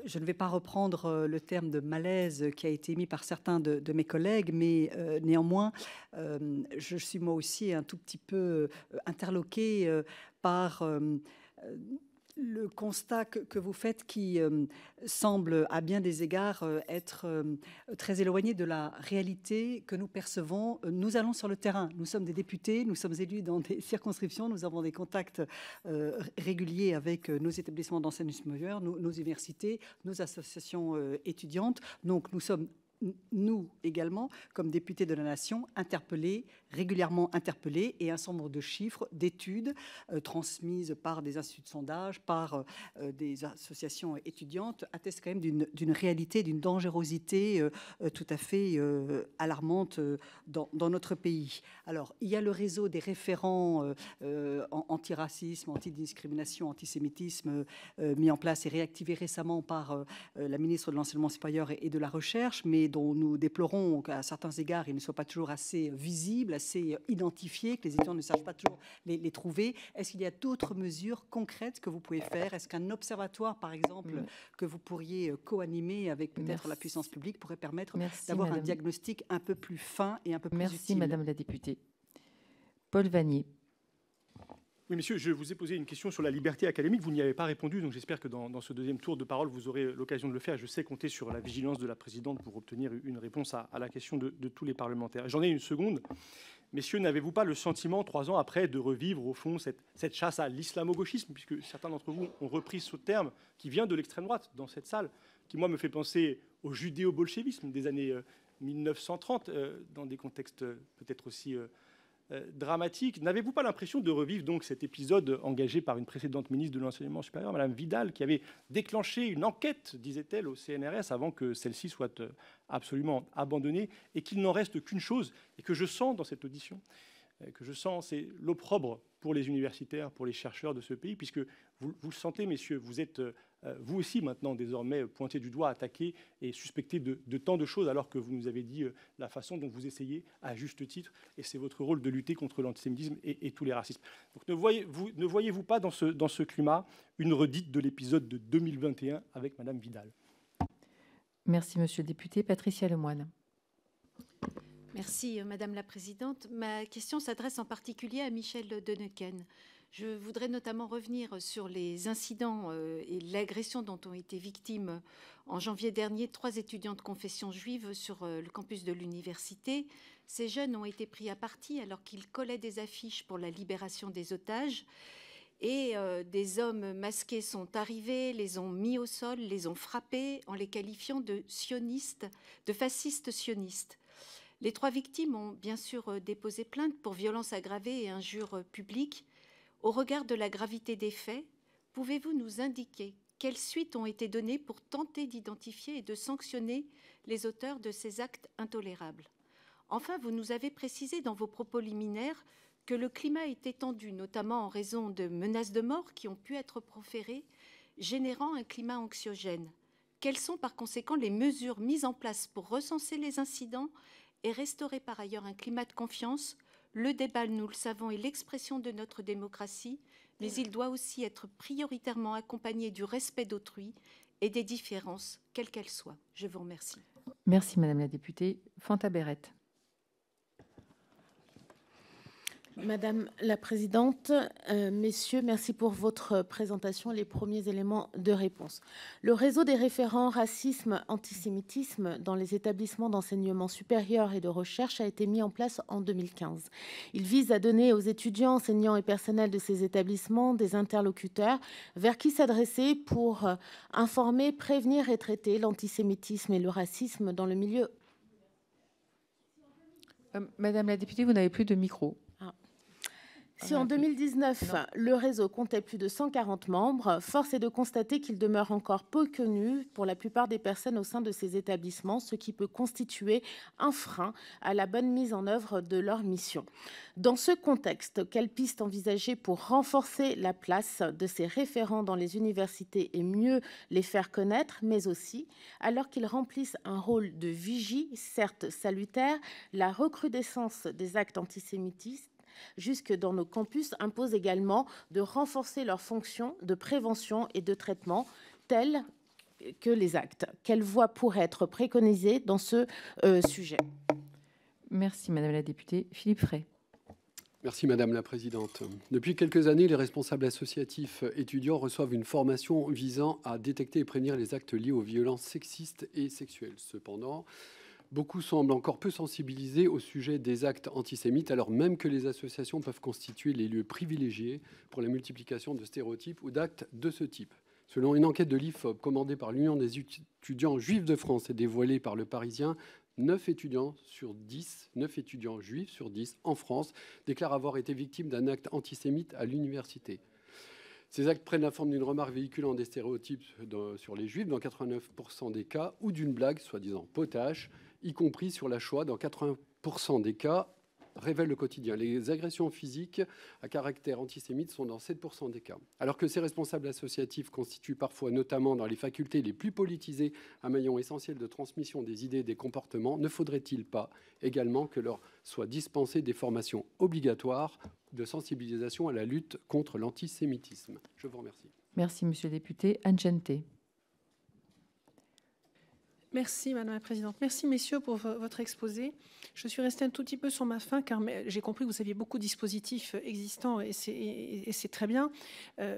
Je ne vais pas reprendre le terme de malaise qui a été émis par certains de mes collègues, mais néanmoins, je suis moi aussi un tout petit peu interloquée par le constat que vous faites qui semble à bien des égards être très éloigné de la réalité que nous percevons. Nous allons sur le terrain, nous sommes des députés, nous sommes élus dans des circonscriptions, nous avons des contacts réguliers avec nos établissements d'enseignement supérieur, nos universités, nos associations étudiantes. Donc nous sommes nous également, comme députés de la nation, interpellés, régulièrement interpellés, et un certain nombre de chiffres, d'études transmises par des instituts de sondage, par des associations étudiantes, attestent quand même d'une réalité, d'une dangerosité tout à fait alarmante dans notre pays. Alors, il y a le réseau des référents antiracisme, antidiscrimination, antisémitisme mis en place et réactivé récemment par la ministre de l'Enseignement supérieur et de la Recherche, mais dont nous déplorons qu'à certains égards, ils ne soient pas toujours assez visibles, assez identifiés, que les étudiants ne sachent pas toujours les trouver. Est-ce qu'il y a d'autres mesures concrètes que vous pouvez faire? Est-ce qu'un observatoire, par exemple, que vous pourriez co-animer avec peut-être la puissance publique pourrait permettre d'avoir un diagnostic un peu plus fin et un peu plus utile? Merci, Madame la députée. Paul Vannier. Oui, messieurs, je vous ai posé une question sur la liberté académique. Vous n'y avez pas répondu, donc j'espère que dans ce deuxième tour de parole, vous aurez l'occasion de le faire. Je sais compter sur la vigilance de la présidente pour obtenir une réponse à la question de tous les parlementaires. J'en ai une seconde. Messieurs, n'avez-vous pas le sentiment, 3 ans après, de revivre, au fond, cette chasse à l'islamo-gauchisme, puisque certains d'entre vous ont repris ce terme qui vient de l'extrême droite dans cette salle, qui, moi, me fait penser au judéo-bolchevisme des années 1930, dans des contextes peut-être aussi dramatique. N'avez-vous pas l'impression de revivre donc cet épisode engagé par une précédente ministre de l'Enseignement supérieur, Madame Vidal, qui avait déclenché une enquête, disait-elle, au CNRS avant que celle-ci soit absolument abandonnée, et qu'il n'en reste qu'une chose, et que je sens dans cette audition, c'est l'opprobre pour les universitaires, pour les chercheurs de ce pays, puisque vous le sentez, messieurs, vous êtes vous aussi maintenant désormais pointés du doigt, attaqués et suspectés de tant de choses, alors que vous nous avez dit la façon dont vous essayez à juste titre, et c'est votre rôle de lutter contre l'antisémitisme et tous les racismes. Donc ne voyez-vous pas dans ce climat une redite de l'épisode de 2021 avec Madame Vidal? Merci, monsieur le député. Patricia Lemoine. Merci, Madame la Présidente. Ma question s'adresse en particulier à Michel Deneken. Je voudrais notamment revenir sur les incidents et l'agression dont ont été victimes en janvier dernier 3 étudiants de confession juive sur le campus de l'université. Ces jeunes ont été pris à partie alors qu'ils collaient des affiches pour la libération des otages. Et des hommes masqués sont arrivés, les ont mis au sol, les ont frappés en les qualifiant de sionistes, de fascistes sionistes. Les 3 victimes ont bien sûr déposé plainte pour violences aggravées et injures publiques. Au regard de la gravité des faits, pouvez-vous nous indiquer quelles suites ont été données pour tenter d'identifier et de sanctionner les auteurs de ces actes intolérables? Enfin, vous nous avez précisé dans vos propos liminaires que le climat était tendu, notamment en raison de menaces de mort qui ont pu être proférées, générant un climat anxiogène. Quelles sont par conséquent les mesures mises en place pour recenser les incidents et restaurer par ailleurs un climat de confiance? Le débat, nous le savons, est l'expression de notre démocratie, mais il doit aussi être prioritairement accompagné du respect d'autrui et des différences, quelles qu'elles soient. Je vous remercie. Merci, Madame la députée. Fanta Berrette. Madame la Présidente, Messieurs, merci pour votre présentation et les premiers éléments de réponse. Le réseau des référents racisme-antisémitisme dans les établissements d'enseignement supérieur et de recherche a été mis en place en 2015. Il vise à donner aux étudiants, enseignants et personnels de ces établissements des interlocuteurs vers qui s'adresser pour informer, prévenir et traiter l'antisémitisme et le racisme dans le milieu. Madame la députée, vous n'avez plus de micro. Si en 2019, le réseau comptait plus de 140 membres, force est de constater qu'il demeure encore peu connu pour la plupart des personnes au sein de ces établissements, ce qui peut constituer un frein à la bonne mise en œuvre de leur mission. Dans ce contexte, quelles pistes envisager pour renforcer la place de ces référents dans les universités et mieux les faire connaître, mais aussi, alors qu'ils remplissent un rôle de vigie, certes salutaire, la recrudescence des actes antisémitistes jusque dans nos campus impose également de renforcer leurs fonctions de prévention et de traitement telles que les actes. Quelle voie pourrait être préconisée dans ce sujet? Merci, Madame la députée. Philippe Frey. Merci Madame la Présidente. Depuis quelques années, les responsables associatifs étudiants reçoivent une formation visant à détecter et prévenir les actes liés aux violences sexistes et sexuelles. Cependant, beaucoup semblent encore peu sensibilisés au sujet des actes antisémites, alors même que les associations peuvent constituer les lieux privilégiés pour la multiplication de stéréotypes ou d'actes de ce type. Selon une enquête de l'IFOP commandée par l'Union des étudiants juifs de France et dévoilée par Le Parisien, 9 étudiants juifs sur 10 en France déclarent avoir été victimes d'un acte antisémite à l'université. Ces actes prennent la forme d'une remarque véhiculant des stéréotypes sur les juifs dans 89% des cas ou d'une blague soi-disant potache, y compris sur la Shoah dans 80% des cas, révèle le quotidien. Les agressions physiques à caractère antisémite sont dans 7% des cas. Alors que ces responsables associatifs constituent parfois, notamment dans les facultés les plus politisées, un maillon essentiel de transmission des idées et des comportements, ne faudrait-il pas également que leur soient dispensées des formations obligatoires de sensibilisation à la lutte contre l'antisémitisme? Je vous remercie. Merci, Monsieur le député. Anne Genté. Merci Madame la Présidente. Merci messieurs pour votre exposé. Je suis restée un tout petit peu sur ma faim car j'ai compris que vous aviez beaucoup de dispositifs existants et c'est très bien,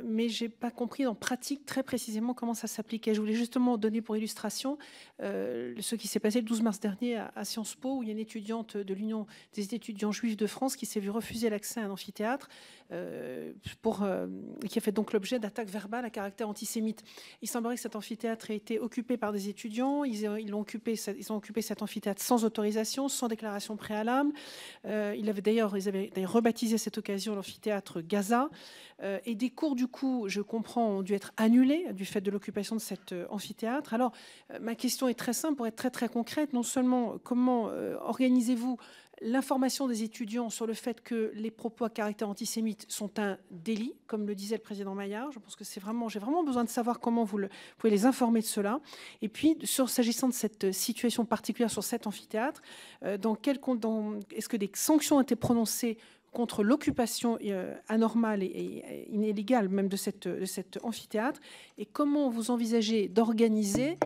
mais je n'ai pas compris en pratique très précisément comment ça s'appliquait. Je voulais justement donner pour illustration ce qui s'est passé le 12 mars dernier à Sciences Po, où il y a une étudiante de l'Union des étudiants juifs de France qui s'est vue refuser l'accès à un amphithéâtre qui a fait donc l'objet d'attaques verbales à caractère antisémite. Il semblerait que cet amphithéâtre ait été occupé par des étudiants. Ils ils ont occupé cet amphithéâtre sans autorisation, sans déclaration préalable. Ils avaient d'ailleurs rebaptisé à cette occasion l'amphithéâtre Gaza. Et des cours, du coup, je comprends, ont dû être annulés du fait de l'occupation de cet amphithéâtre. Alors, ma question est très simple, pour être très très concrète. Non seulement, comment organisez-vous l'information des étudiants sur le fait que les propos à caractère antisémite sont un délit, comme le disait le président Maillard. Je pense que j'ai vraiment besoin de savoir comment vous pouvez les informer de cela. Et puis, s'agissant de cette situation particulière sur cet amphithéâtre, est-ce que des sanctions ont été prononcées contre l'occupation anormale et illégale même de cet amphithéâtre, et comment vous envisagez d'organiser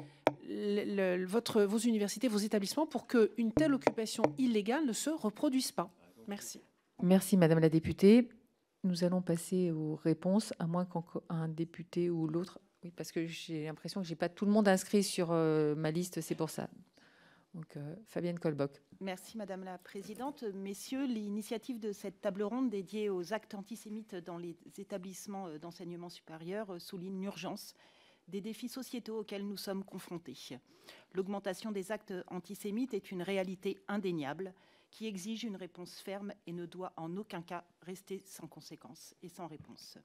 vos universités, vos établissements, pour qu'une telle occupation illégale ne se reproduise pas. Merci. Merci, Madame la députée. Nous allons passer aux réponses, à moins qu'un député ou l'autre... Oui, parce que j'ai l'impression que je n'ai pas tout le monde inscrit sur ma liste, c'est pour ça. Donc, Fabienne Colbock. Merci Madame la Présidente. Messieurs, l'initiative de cette table ronde dédiée aux actes antisémites dans les établissements d'enseignement supérieur souligne l'urgence des défis sociétaux auxquels nous sommes confrontés. L'augmentation des actes antisémites est une réalité indéniable qui exige une réponse ferme et ne doit en aucun cas rester sans conséquences et sans réponse.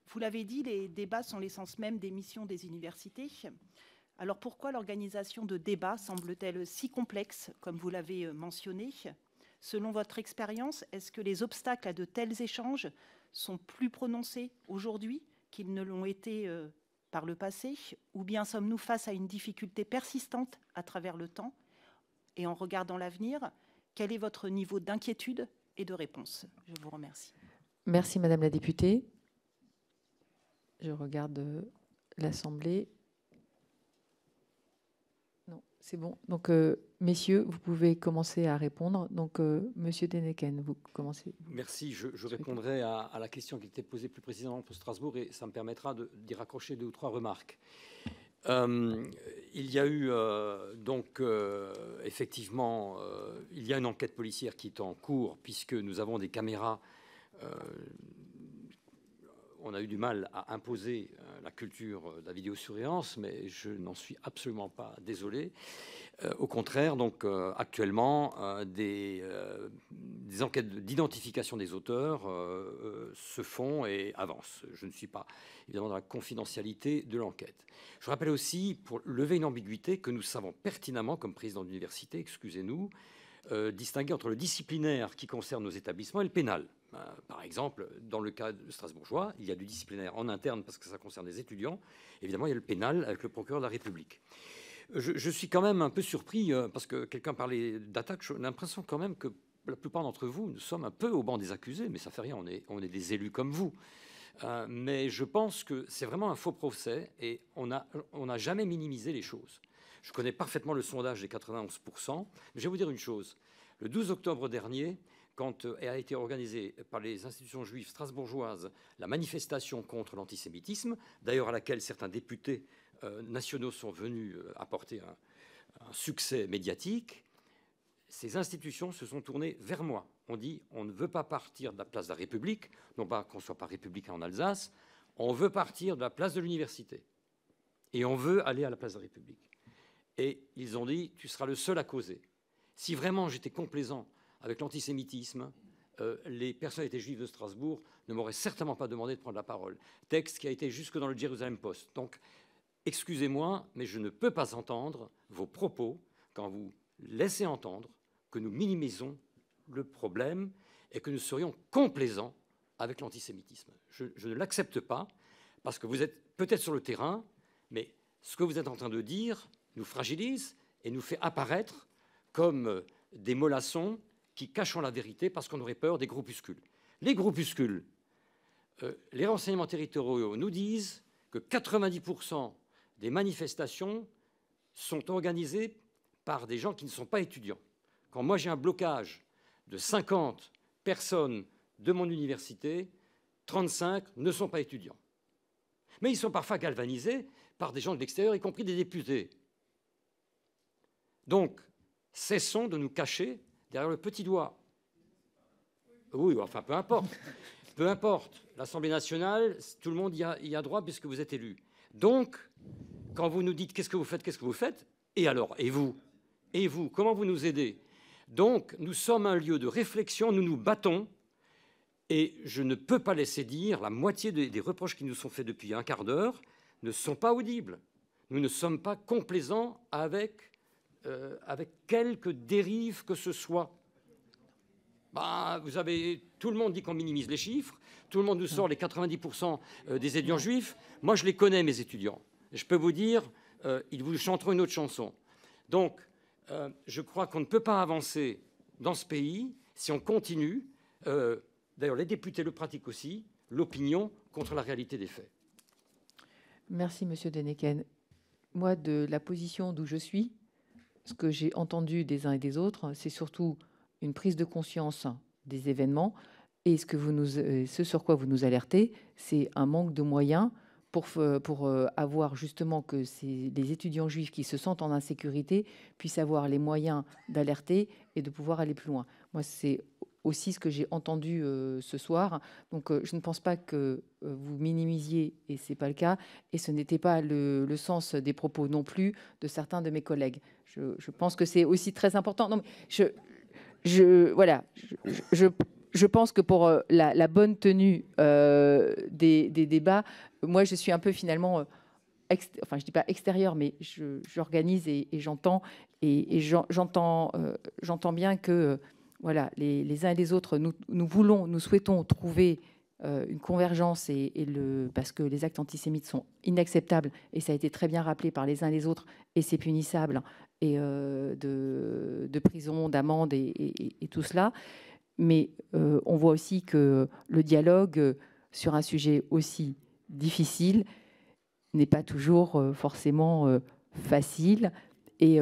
Vous l'avez dit, les débats sont l'essence même des missions des universités. Alors pourquoi l'organisation de débats semble-t-elle si complexe, comme vous l'avez mentionné? Selon votre expérience, est-ce que les obstacles à de tels échanges sont plus prononcés aujourd'hui qu'ils ne l'ont été par le passé? Ou bien sommes-nous face à une difficulté persistante à travers le temps? Et en regardant l'avenir, quel est votre niveau d'inquiétude et de réponse? Je vous remercie. Merci Madame la députée. Je regarde l'Assemblée. Non, c'est bon. Donc, messieurs, vous pouvez commencer à répondre. Donc, Monsieur Dénéquen, vous commencez. Merci. Je répondrai à la question qui était posée plus précisément pour Strasbourg, et ça me permettra d'y raccrocher 2 ou 3 remarques. Il y a eu effectivement, il y a une enquête policière qui est en cours, puisque nous avons des caméras. On a eu du mal à imposer la culture de la vidéosurveillance, mais je n'en suis absolument pas désolé. Au contraire, donc actuellement, des enquêtes d'identification des auteurs se font et avancent. Je ne suis pas évidemment dans la confidentialité de l'enquête. Je rappelle aussi, pour lever une ambiguïté, que nous savons pertinemment, comme président d'université, excusez-nous, distinguer entre le disciplinaire qui concerne nos établissements et le pénal. Par exemple, dans le cas de strasbourgeois, il y a du disciplinaire en interne parce que ça concerne les étudiants. Évidemment, il y a le pénal avec le procureur de la République. Je suis quand même un peu surpris parce que quelqu'un parlait d'attaque. J'ai l'impression quand même que la plupart d'entre vous, nous sommes un peu au banc des accusés, mais ça fait rien, on est des élus comme vous. Mais je pense que c'est vraiment un faux procès et on n'a jamais minimisé les choses. Je connais parfaitement le sondage des 91%, mais je vais vous dire une chose. Le 12 octobre dernier, quand a été organisée par les institutions juives strasbourgeoises la manifestation contre l'antisémitisme, d'ailleurs à laquelle certains députés nationaux sont venus apporter un succès médiatique, ces institutions se sont tournées vers moi. On dit on ne veut pas partir de la place de la République, non pas qu'on ne soit pas républicain en Alsace, on veut partir de la place de l'université. Et on veut aller à la place de la République. Et ils ont dit tu seras le seul à causer. Si vraiment j'étais complaisant avec l'antisémitisme, les personnalités juives de Strasbourg ne m'auraient certainement pas demandé de prendre la parole. Texte qui a été jusque dans le Jerusalem Post. Donc, excusez-moi, mais je ne peux pas entendre vos propos quand vous laissez entendre que nous minimisons le problème et que nous serions complaisants avec l'antisémitisme. Je ne l'accepte pas parce que vous êtes peut-être sur le terrain, mais ce que vous êtes en train de dire nous fragilise et nous fait apparaître comme des mollassons qui cachons la vérité parce qu'on aurait peur des groupuscules. Les groupuscules, les renseignements territoriaux nous disent que 90% des manifestations sont organisées par des gens qui ne sont pas étudiants. Quand moi j'ai un blocage de 50 personnes de mon université, 35 ne sont pas étudiants. Mais ils sont parfois galvanisés par des gens de l'extérieur, y compris des députés. Donc, cessons de nous cacher derrière le petit doigt. Oui, enfin, peu importe. Peu importe. L'Assemblée nationale, tout le monde y a droit puisque vous êtes élu. Donc, quand vous nous dites qu'est-ce que vous faites, Et alors, et vous, comment vous nous aidez? Donc, nous sommes un lieu de réflexion, nous nous battons, et je ne peux pas laisser dire la moitié des reproches qui nous sont faits depuis un quart d'heure ne sont pas audibles. Nous ne sommes pas complaisants avec quelque dérive que ce soit. Vous avez, tout le monde dit qu'on minimise les chiffres, tout le monde nous sort les 90% des étudiants juifs. Moi, je les connais, mes étudiants. Je peux vous dire, ils vous chanteront une autre chanson. Donc, je crois qu'on ne peut pas avancer dans ce pays si on continue, d'ailleurs les députés le pratiquent aussi, l'opinion contre la réalité des faits. Merci, Monsieur Denneken. Moi, de la position d'où je suis, ce que j'ai entendu des uns et des autres, c'est surtout une prise de conscience des événements, et ce sur quoi vous nous alertez, c'est un manque de moyens pour avoir justement que les étudiants juifs qui se sentent en insécurité puissent avoir les moyens d'alerter et de pouvoir aller plus loin. Moi, c'est aussi ce que j'ai entendu ce soir. Donc, je ne pense pas que vous minimisiez, et ce n'est pas le cas, et ce n'était pas le sens des propos non plus de certains de mes collègues. Je pense que c'est aussi très important. Non, mais je pense que pour la bonne tenue des débats, moi, je suis un peu finalement, enfin, je dis pas extérieur, mais j'organise et j'entends, et j'entends bien que voilà, les uns et les autres, nous souhaitons trouver une convergence parce que les actes antisémites sont inacceptables, et ça a été très bien rappelé par les uns et les autres, et c'est punissable, et de prison, d'amende et tout cela. Mais on voit aussi que le dialogue sur un sujet aussi difficile n'est pas toujours forcément facile et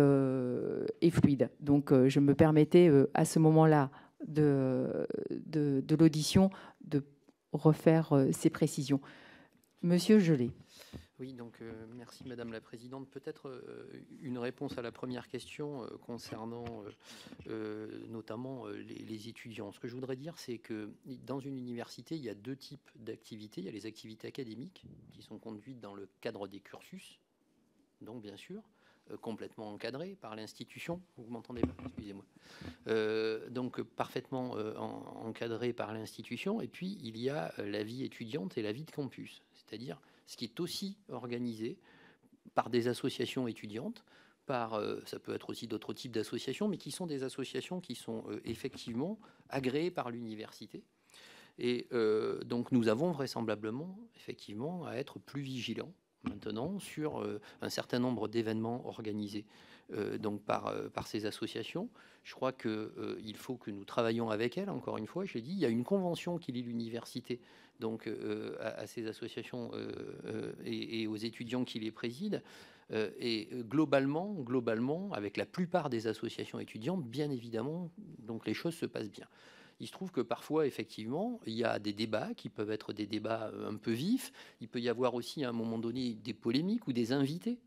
fluide. Donc je me permettais à ce moment-là de l'audition de refaire ces précisions. Monsieur Gelé. Oui, donc merci Madame la Présidente. Peut-être une réponse à la première question concernant notamment les étudiants. Ce que je voudrais dire, c'est que dans une université, il y a deux types d'activités. Il y a les activités académiques qui sont conduites dans le cadre des cursus, donc bien sûr, complètement encadrées par l'institution. Vous m'entendez pas? Excusez-moi. Donc parfaitement encadrées par l'institution. Et puis, il y a la vie étudiante et la vie de campus, c'est-à-dire ce qui est aussi organisé par des associations étudiantes, ça peut être aussi d'autres types d'associations, mais qui sont des associations qui sont effectivement agréées par l'université. Et donc nous avons vraisemblablement effectivement à être plus vigilants maintenant sur un certain nombre d'événements organisés donc par ces associations. Je crois qu'il faut que nous travaillions avec elles. Encore une fois, je l'ai dit, il y a une convention qui lie l'université donc à ces associations et aux étudiants qui les président. Et globalement, avec la plupart des associations étudiantes, bien évidemment, donc les choses se passent bien. Il se trouve que parfois, effectivement, il y a des débats qui peuvent être des débats un peu vifs. Il peut y avoir aussi, à un moment donné, des polémiques ou des invités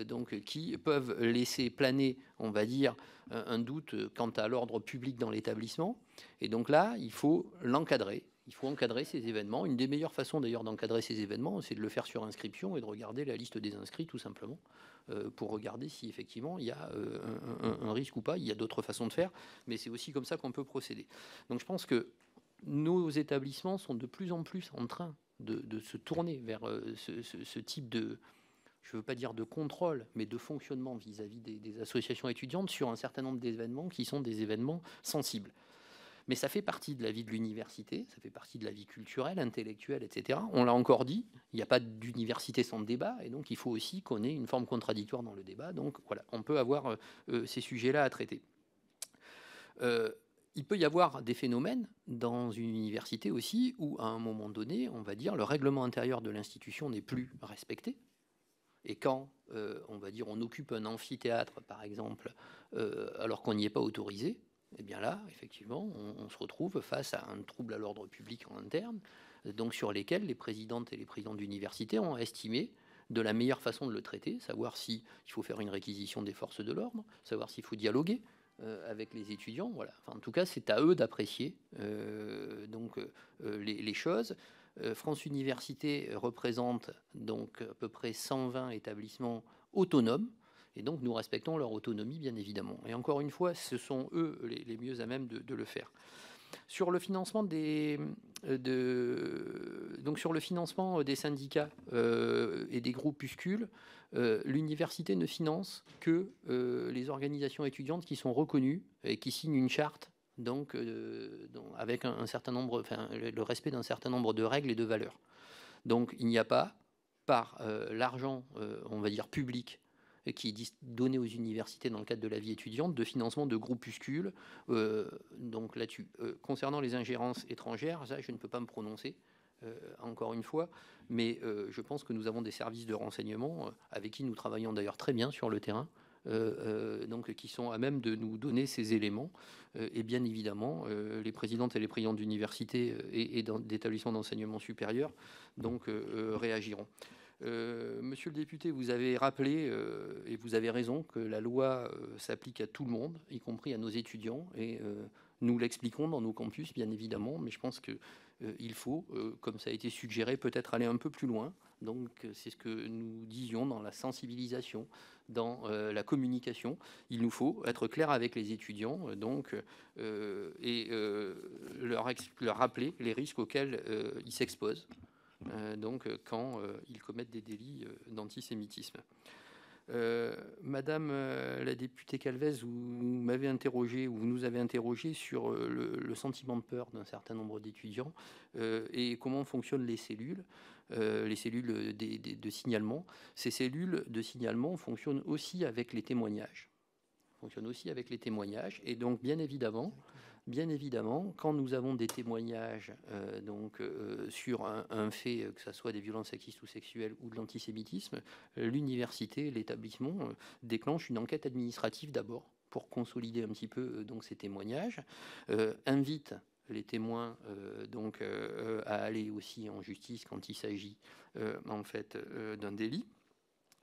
donc, qui peuvent laisser planer, on va dire, un doute quant à l'ordre public dans l'établissement. Et donc là, il faut l'encadrer. Il faut encadrer ces événements. Une des meilleures façons, d'ailleurs, d'encadrer ces événements, c'est de le faire sur inscription et de regarder la liste des inscrits, tout simplement, pour regarder si, effectivement, il y a un risque ou pas. Il y a d'autres façons de faire, mais c'est aussi comme ça qu'on peut procéder. Donc, je pense que nos établissements sont de plus en plus en train de se tourner vers ce type de, je ne veux pas dire de contrôle, mais de fonctionnement vis-à-vis des associations étudiantes sur un certain nombre d'événements qui sont des événements sensibles. Mais ça fait partie de la vie de l'université, ça fait partie de la vie culturelle, intellectuelle, etc. On l'a encore dit, il n'y a pas d'université sans débat, et donc il faut aussi qu'on ait une forme contradictoire dans le débat. Donc voilà, on peut avoir ces sujets-là à traiter. Il peut y avoir des phénomènes dans une université aussi où, à un moment donné, on va dire, le règlement intérieur de l'institution n'est plus respecté. Et quand, on va dire, on occupe un amphithéâtre, par exemple, alors qu'on n'y est pas autorisé, eh bien là, effectivement, on se retrouve face à un trouble à l'ordre public en interne, donc sur lesquels les présidentes et les présidents d'université ont estimé de la meilleure façon de le traiter, savoir s'il faut faire une réquisition des forces de l'ordre, savoir s'il faut dialoguer avec les étudiants. Voilà. Enfin, en tout cas, c'est à eux d'apprécier les choses. France Université représente donc à peu près 120 établissements autonomes. Et donc, nous respectons leur autonomie, bien évidemment. Et encore une fois, ce sont eux les mieux à même de le faire. Sur le financement des syndicats et des groupuscules, l'université ne finance que les organisations étudiantes qui sont reconnues et qui signent une charte, donc avec un certain nombre, le respect d'un certain nombre de règles et de valeurs. Donc il n'y a pas, par l'argent, on va dire public, qui est donné aux universités dans le cadre de la vie étudiante, de financement de groupuscules. Donc là-dessus, concernant les ingérences étrangères, ça, je ne peux pas me prononcer, encore une fois, mais je pense que nous avons des services de renseignement avec qui nous travaillons d'ailleurs très bien sur le terrain, donc qui sont à même de nous donner ces éléments. Et bien évidemment, les présidentes et les présidents d'universités et d'établissements d'enseignement supérieur donc, réagiront. Monsieur le député, vous avez rappelé, et vous avez raison, que la loi s'applique à tout le monde, y compris à nos étudiants, et nous l'expliquons dans nos campus, bien évidemment, mais je pense qu'il faut, comme ça a été suggéré, peut-être aller un peu plus loin. Donc c'est ce que nous disions dans la sensibilisation, dans la communication. Il nous faut être clair avec les étudiants donc, et leur rappeler les risques auxquels ils s'exposent. Donc quand ils commettent des délits d'antisémitisme. Madame la députée Calvez, vous m'avez interrogé, ou vous nous avez interrogé sur le sentiment de peur d'un certain nombre d'étudiants et comment fonctionnent les cellules de signalement. Ces cellules de signalement fonctionnent aussi avec les témoignages. Et donc, bien évidemment, quand nous avons des témoignages sur un fait, que ce soit des violences sexistes ou sexuelles ou de l'antisémitisme, l'université, l'établissement déclenche une enquête administrative d'abord pour consolider un petit peu donc ces témoignages, invite les témoins à aller aussi en justice quand il s'agit en fait d'un délit,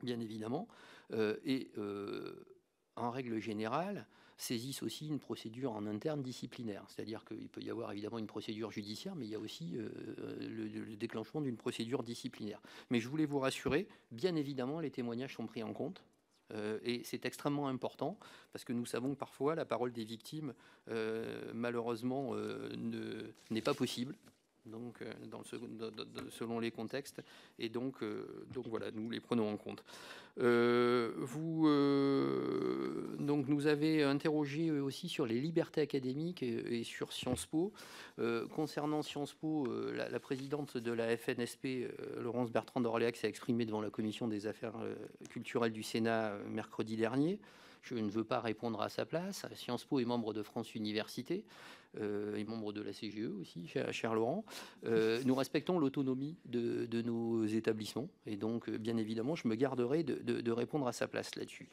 bien évidemment, et en règle générale, saisissent aussi une procédure en interne disciplinaire. C'est-à-dire qu'il peut y avoir évidemment une procédure judiciaire, mais il y a aussi le déclenchement d'une procédure disciplinaire. Mais je voulais vous rassurer, bien évidemment, les témoignages sont pris en compte. Et c'est extrêmement important parce que nous savons que parfois la parole des victimes, malheureusement, n'est pas possible. Donc, selon les contextes, et donc voilà, nous les prenons en compte. Donc nous avez interrogé aussi sur les libertés académiques et sur Sciences Po. Concernant Sciences Po, la présidente de la FNSP, Laurence Bertrand d'Orléac, s'est exprimée devant la commission des affaires culturelles du Sénat mercredi dernier. Je ne veux pas répondre à sa place. Sciences Po est membre de France Université et membre de la CGE aussi, cher Laurent. Nous respectons l'autonomie de nos établissements et donc, bien évidemment, je me garderai de répondre à sa place là-dessus.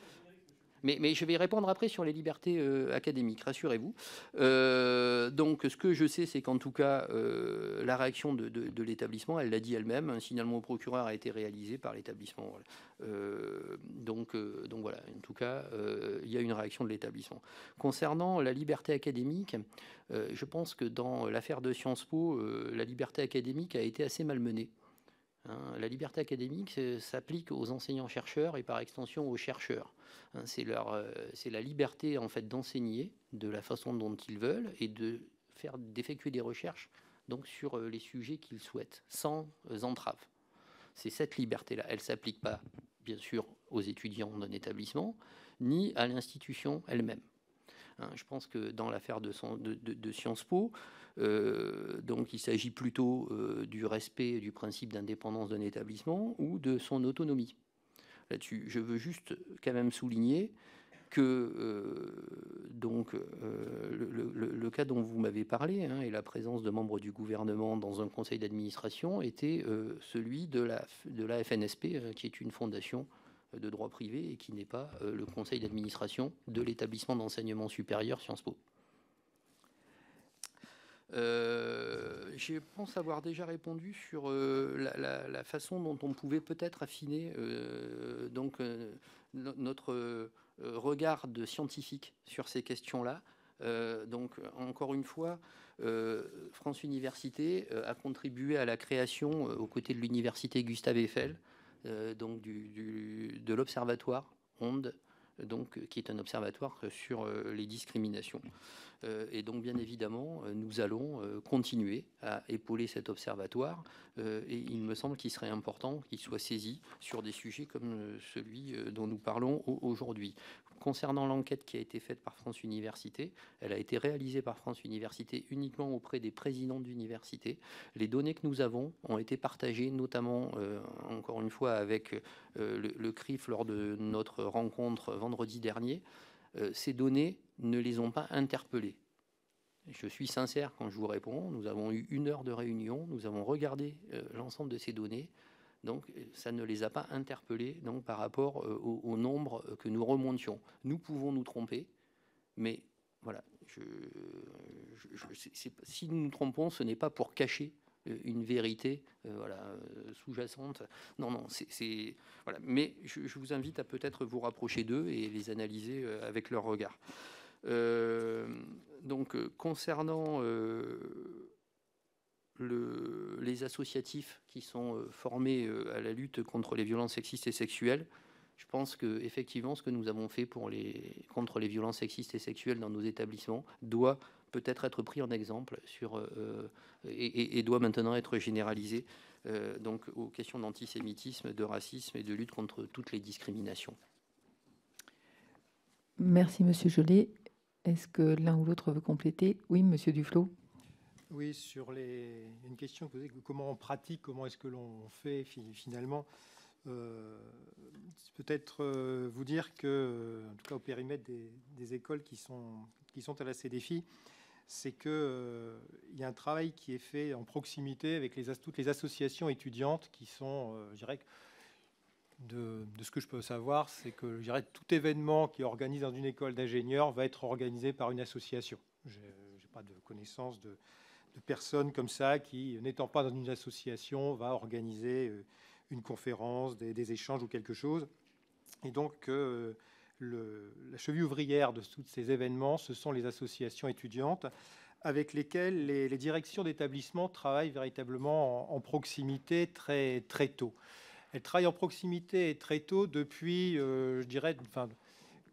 Mais je vais répondre après sur les libertés académiques, rassurez-vous. Donc, ce que je sais, c'est qu'en tout cas, la réaction de l'établissement, elle l'a dit elle-même, un signalement au procureur a été réalisé par l'établissement. Donc voilà, en tout cas, il y a une réaction de l'établissement. Concernant la liberté académique, je pense que dans l'affaire de Sciences Po, la liberté académique a été assez malmenée. La liberté académique s'applique aux enseignants-chercheurs et par extension aux chercheurs. C'est la liberté en fait d'enseigner de la façon dont ils veulent et d'effectuer des recherches donc sur les sujets qu'ils souhaitent, sans entrave. C'est cette liberté-là. Elle ne s'applique pas, bien sûr, aux étudiants d'un établissement, ni à l'institution elle-même. Je pense que dans l'affaire de Sciences Po, donc il s'agit plutôt du respect du principe d'indépendance d'un établissement ou de son autonomie. Là-dessus, je veux juste quand même souligner que le cas dont vous m'avez parlé et la présence de membres du gouvernement dans un conseil d'administration était celui de la FNSP, qui est une fondation de droit privé et qui n'est pas le conseil d'administration de l'établissement d'enseignement supérieur Sciences Po. Je pense avoir déjà répondu sur la façon dont on pouvait peut-être affiner notre regard de scientifique sur ces questions-là. Donc, encore une fois, France Université a contribué à la création, aux côtés de l'université Gustave Eiffel, donc de l'Observatoire Ondes donc, qui est un observatoire sur les discriminations. Et donc, bien évidemment, nous allons continuer à épauler cet observatoire. Et il me semble qu'il serait important qu'il soit saisi sur des sujets comme celui dont nous parlons aujourd'hui. Concernant l'enquête qui a été faite par France Université, elle a été réalisée par France Université uniquement auprès des présidents d'université. Les données que nous avons ont été partagées, notamment, encore une fois, avec le CRIF lors de notre rencontre vendredi dernier. Ces données ne les ont pas interpellés. Je suis sincère quand je vous réponds. Nous avons eu 1 heure de réunion, nous avons regardé l'ensemble de ces données. Donc, ça ne les a pas interpellés donc, par rapport au nombre que nous remontions. Nous pouvons nous tromper, mais voilà, si nous nous trompons, ce n'est pas pour cacher une vérité sous-jacente. Non, c'est voilà. Mais je vous invite à peut-être vous rapprocher d'eux et les analyser avec leur regard. Donc, concernant les associatifs qui sont formés à la lutte contre les violences sexistes et sexuelles, je pense qu'effectivement, ce que nous avons fait contre les violences sexistes et sexuelles dans nos établissements doit peut-être être pris en exemple et doit maintenant être généralisé donc, aux questions d'antisémitisme, de racisme et de lutte contre toutes les discriminations. Merci, Monsieur Jolet. Est-ce que l'un ou l'autre veut compléter? Oui, Monsieur Duflot. Oui, sur une question posée, comment on pratique, comment est-ce que l'on fait finalement, peut-être vous dire que, en tout cas au périmètre des écoles qui sont à la CDFI, c'est qu'il y a un travail qui est fait en proximité avec toutes les associations étudiantes qui sont, je dirais, de ce que je peux savoir, c'est que je dirais, tout événement qui est organisé dans une école d'ingénieurs va être organisé par une association. Je n'ai pas de connaissance de personnes comme ça qui, n'étant pas dans une association, va organiser une conférence, des échanges ou quelque chose. Et donc, la cheville ouvrière de tous ces événements, ce sont les associations étudiantes avec lesquelles les directions d'établissement travaillent véritablement en proximité très, très tôt. Elles travaillent en proximité très tôt depuis, je dirais,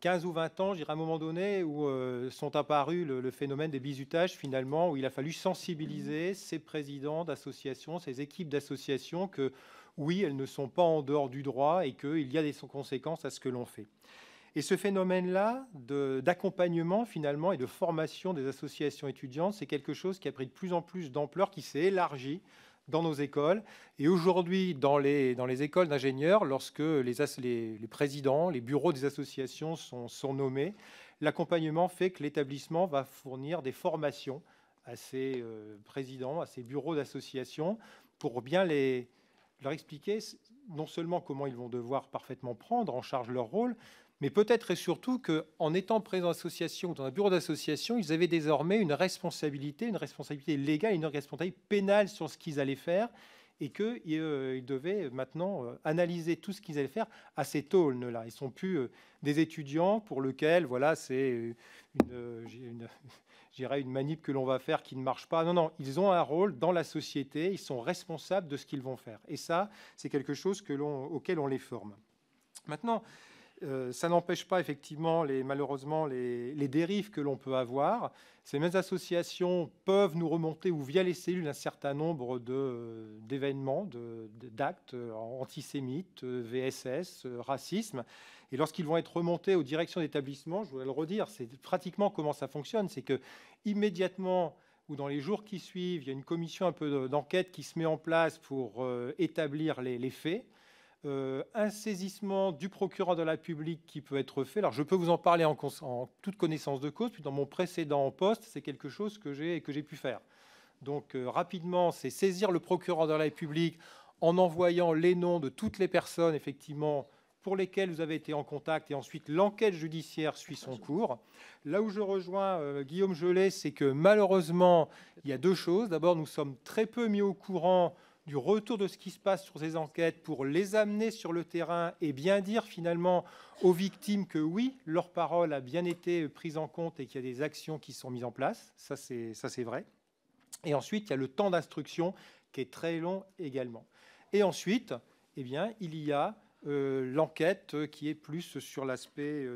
15 ou 20 ans, je dirais à un moment donné, où sont apparus le phénomène des bizutages, finalement, où il a fallu sensibiliser ces présidents d'associations, ces équipes d'associations, que oui, elles ne sont pas en dehors du droit et qu'il y a des conséquences à ce que l'on fait. Et ce phénomène-là d'accompagnement, finalement, et de formation des associations étudiantes, c'est quelque chose qui a pris de plus en plus d'ampleur, qui s'est élargi dans nos écoles. Et aujourd'hui, dans les écoles d'ingénieurs, lorsque les présidents, les bureaux des associations sont nommés, l'accompagnement fait que l'établissement va fournir des formations à ces présidents, à ces bureaux d'associations, pour bien leur expliquer non seulement comment ils vont devoir parfaitement prendre en charge leur rôle, mais peut-être et surtout qu'en étant présents dans l'association ou dans un bureau d'association, ils avaient désormais une responsabilité légale et une responsabilité pénale sur ce qu'ils allaient faire, et qu'ils devaient maintenant analyser tout ce qu'ils allaient faire à cet aune-là. Ils ne sont plus des étudiants pour lesquels voilà, c'est une manip que l'on va faire qui ne marche pas. Non, non, ils ont un rôle dans la société, ils sont responsables de ce qu'ils vont faire. Et ça, c'est quelque chose auquel on les forme. Maintenant, ça n'empêche pas effectivement malheureusement les dérives que l'on peut avoir. Ces mêmes associations peuvent nous remonter ou via les cellules un certain nombre d'événements, d'actes antisémites, VSS, racisme. Et lorsqu'ils vont être remontés aux directions d'établissement, je voudrais le redire, c'est pratiquement comment ça fonctionne. C'est que immédiatement ou dans les jours qui suivent, il y a une commission un peu d'enquête qui se met en place pour établir les faits. Un saisissement du procureur de la République qui peut être fait. Alors, je peux vous en parler en toute connaissance de cause, puis dans mon précédent poste, c'est quelque chose que j'ai pu faire. Donc, rapidement, c'est saisir le procureur de la République en envoyant les noms de toutes les personnes, effectivement, pour lesquelles vous avez été en contact, et ensuite, l'enquête judiciaire suit son cours. Là où je rejoins Guillaume Jolet, c'est que, malheureusement, il y a deux choses. D'abord, nous sommes très peu mis au courant du retour de ce qui se passe sur ces enquêtes pour les amener sur le terrain et bien dire finalement aux victimes que oui, leur parole a bien été prise en compte et qu'il y a des actions qui sont mises en place. Ça, c'est vrai. Et ensuite, il y a le temps d'instruction qui est très long également. Et ensuite, eh bien, il y a l'enquête qui est plus sur l'aspect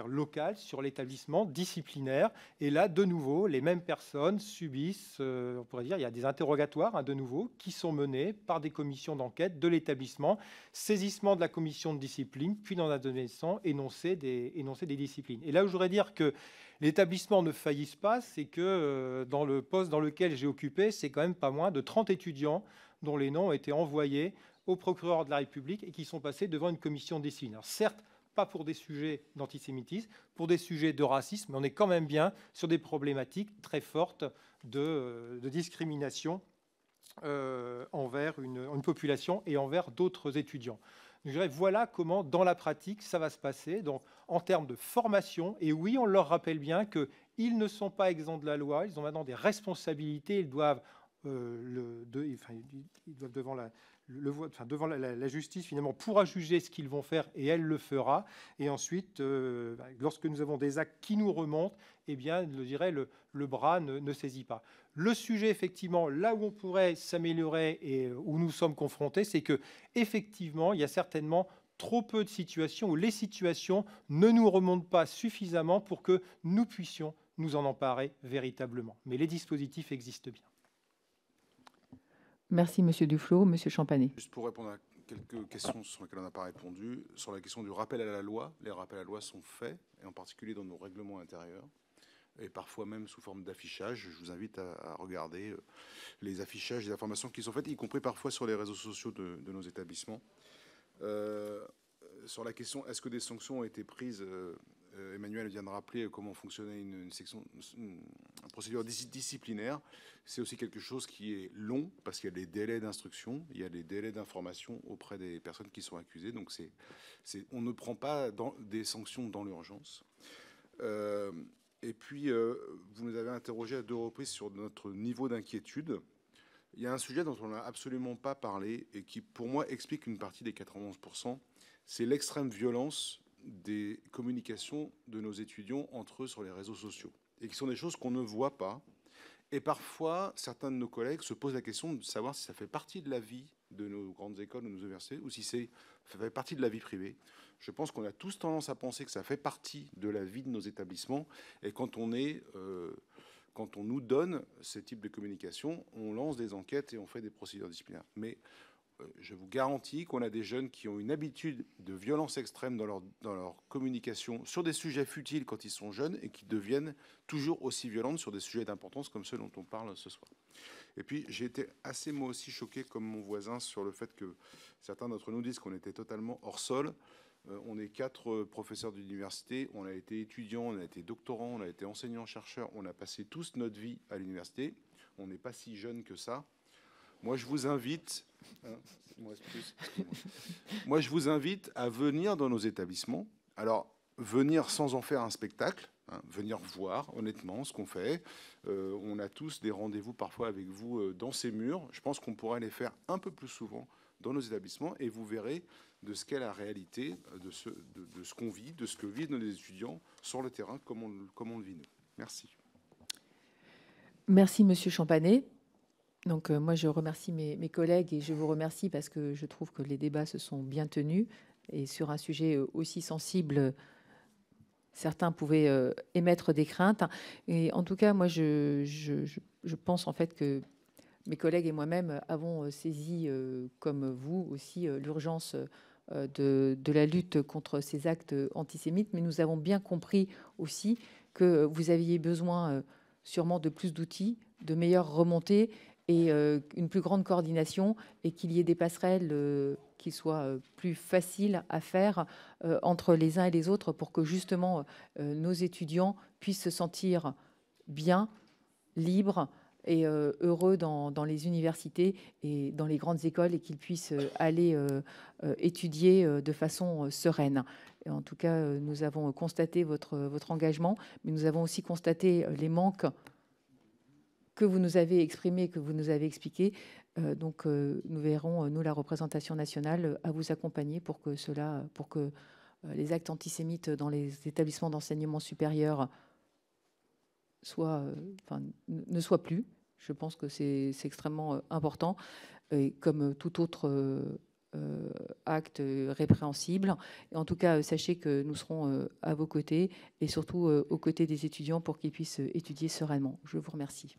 local, sur l'établissement disciplinaire. Et là, de nouveau, les mêmes personnes subissent, on pourrait dire, il y a des interrogatoires de nouveau qui sont menés par des commissions d'enquête de l'établissement, saisissement de la commission de discipline, puis dans un deuxième temps, énoncer des disciplines. Et là où je voudrais dire que l'établissement ne faillisse pas, c'est que dans le poste dans lequel j'ai occupé, c'est quand même pas moins de 30 étudiants dont les noms ont été envoyés au procureur de la République et qui sont passés devant une commission de discipline. Alors certes, pas pour des sujets d'antisémitisme, pour des sujets de racisme, mais on est quand même bien sur des problématiques très fortes de discrimination envers une population et envers d'autres étudiants. Donc, je dirais, voilà comment, dans la pratique, ça va se passer. Donc, en termes de formation, et oui, on leur rappelle bien qu'ils ne sont pas exempts de la loi, ils ont maintenant des responsabilités, ils doivent devant la justice, finalement, pourra juger ce qu'ils vont faire, et elle le fera. Et ensuite, lorsque nous avons des actes qui nous remontent, eh bien, je dirais, le bras ne saisit pas. Le sujet, effectivement, là où on pourrait s'améliorer et où nous sommes confrontés, c'est que, effectivement, il y a certainement trop peu de situations où les situations ne nous remontent pas suffisamment pour que nous puissions nous en emparer véritablement. Mais les dispositifs existent bien. Merci, Monsieur Duflot. Monsieur Champanet. Juste pour répondre à quelques questions sur lesquelles on n'a pas répondu, sur la question du rappel à la loi, les rappels à la loi sont faits, et en particulier dans nos règlements intérieurs, et parfois même sous forme d'affichage. Je vous invite à regarder les affichages, les informations qui sont faites, y compris parfois sur les réseaux sociaux de nos établissements. Sur la question, est-ce que des sanctions ont été prises, Emmanuel vient de rappeler comment fonctionnait une procédure disciplinaire. C'est aussi quelque chose qui est long parce qu'il y a des délais d'instruction, il y a des délais d'information auprès des personnes qui sont accusées. Donc on ne prend pas des sanctions dans l'urgence. Et puis, vous nous avez interrogé à 2 reprises sur notre niveau d'inquiétude. Il y a un sujet dont on n'a absolument pas parlé et qui, pour moi, explique une partie des 91%, c'est l'extrême violence des communications de nos étudiants entre eux sur les réseaux sociaux, et qui sont des choses qu'on ne voit pas. Et parfois, certains de nos collègues se posent la question de savoir si ça fait partie de la vie de nos grandes écoles, de nos universités, ou si ça fait partie de la vie privée. Je pense qu'on a tous tendance à penser que ça fait partie de la vie de nos établissements, et quand on nous donne ce type de communication, on lance des enquêtes et on fait des procédures disciplinaires. Mais je vous garantis qu'on a des jeunes qui ont une habitude de violence extrême dans leur communication sur des sujets futiles quand ils sont jeunes et qui deviennent toujours aussi violentes sur des sujets d'importance comme ceux dont on parle ce soir. Et puis j'ai été assez moi aussi choqué comme mon voisin sur le fait que certains d'entre nous disent qu'on était totalement hors sol. On est 4 professeurs d'université, on a été étudiants, on a été doctorants, on a été enseignants-chercheurs, on a passé tous notre vie à l'université. On n'est pas si jeunes que ça. Moi, je vous invite, je vous invite à venir dans nos établissements. Alors, venir sans en faire un spectacle, venir voir honnêtement ce qu'on fait. On a tous des rendez-vous parfois avec vous dans ces murs. Je pense qu'on pourrait les faire un peu plus souvent dans nos établissements et vous verrez de ce qu'est la réalité, de ce qu'on vit, de ce que vivent nos étudiants sur le terrain, comme on le vit nous. Merci. Merci, Monsieur Champanet. Donc, moi, je remercie mes collègues et je vous remercie parce que je trouve que les débats se sont bien tenus. Et sur un sujet aussi sensible, certains pouvaient émettre des craintes. Et en tout cas, moi, je pense en fait que mes collègues et moi-même avons saisi, comme vous aussi, l'urgence de la lutte contre ces actes antisémites. Mais nous avons bien compris aussi que vous aviez besoin sûrement de plus d'outils, de meilleures remontées et une plus grande coordination, et qu'il y ait des passerelles qui soient plus faciles à faire entre les uns et les autres pour que justement nos étudiants puissent se sentir bien, libres et heureux dans les universités et dans les grandes écoles, et qu'ils puissent aller étudier de façon sereine. Et en tout cas, nous avons constaté votre engagement, mais nous avons aussi constaté les manques que vous nous avez exprimé, que vous nous avez expliqué. Donc, nous verrons, nous, la représentation nationale, à vous accompagner pour que les actes antisémites dans les établissements d'enseignement supérieur ne soient plus. Je pense que c'est extrêmement important. Et comme toute autre acte répréhensible. Et en tout cas, sachez que nous serons à vos côtés et surtout aux côtés des étudiants pour qu'ils puissent étudier sereinement. Je vous remercie.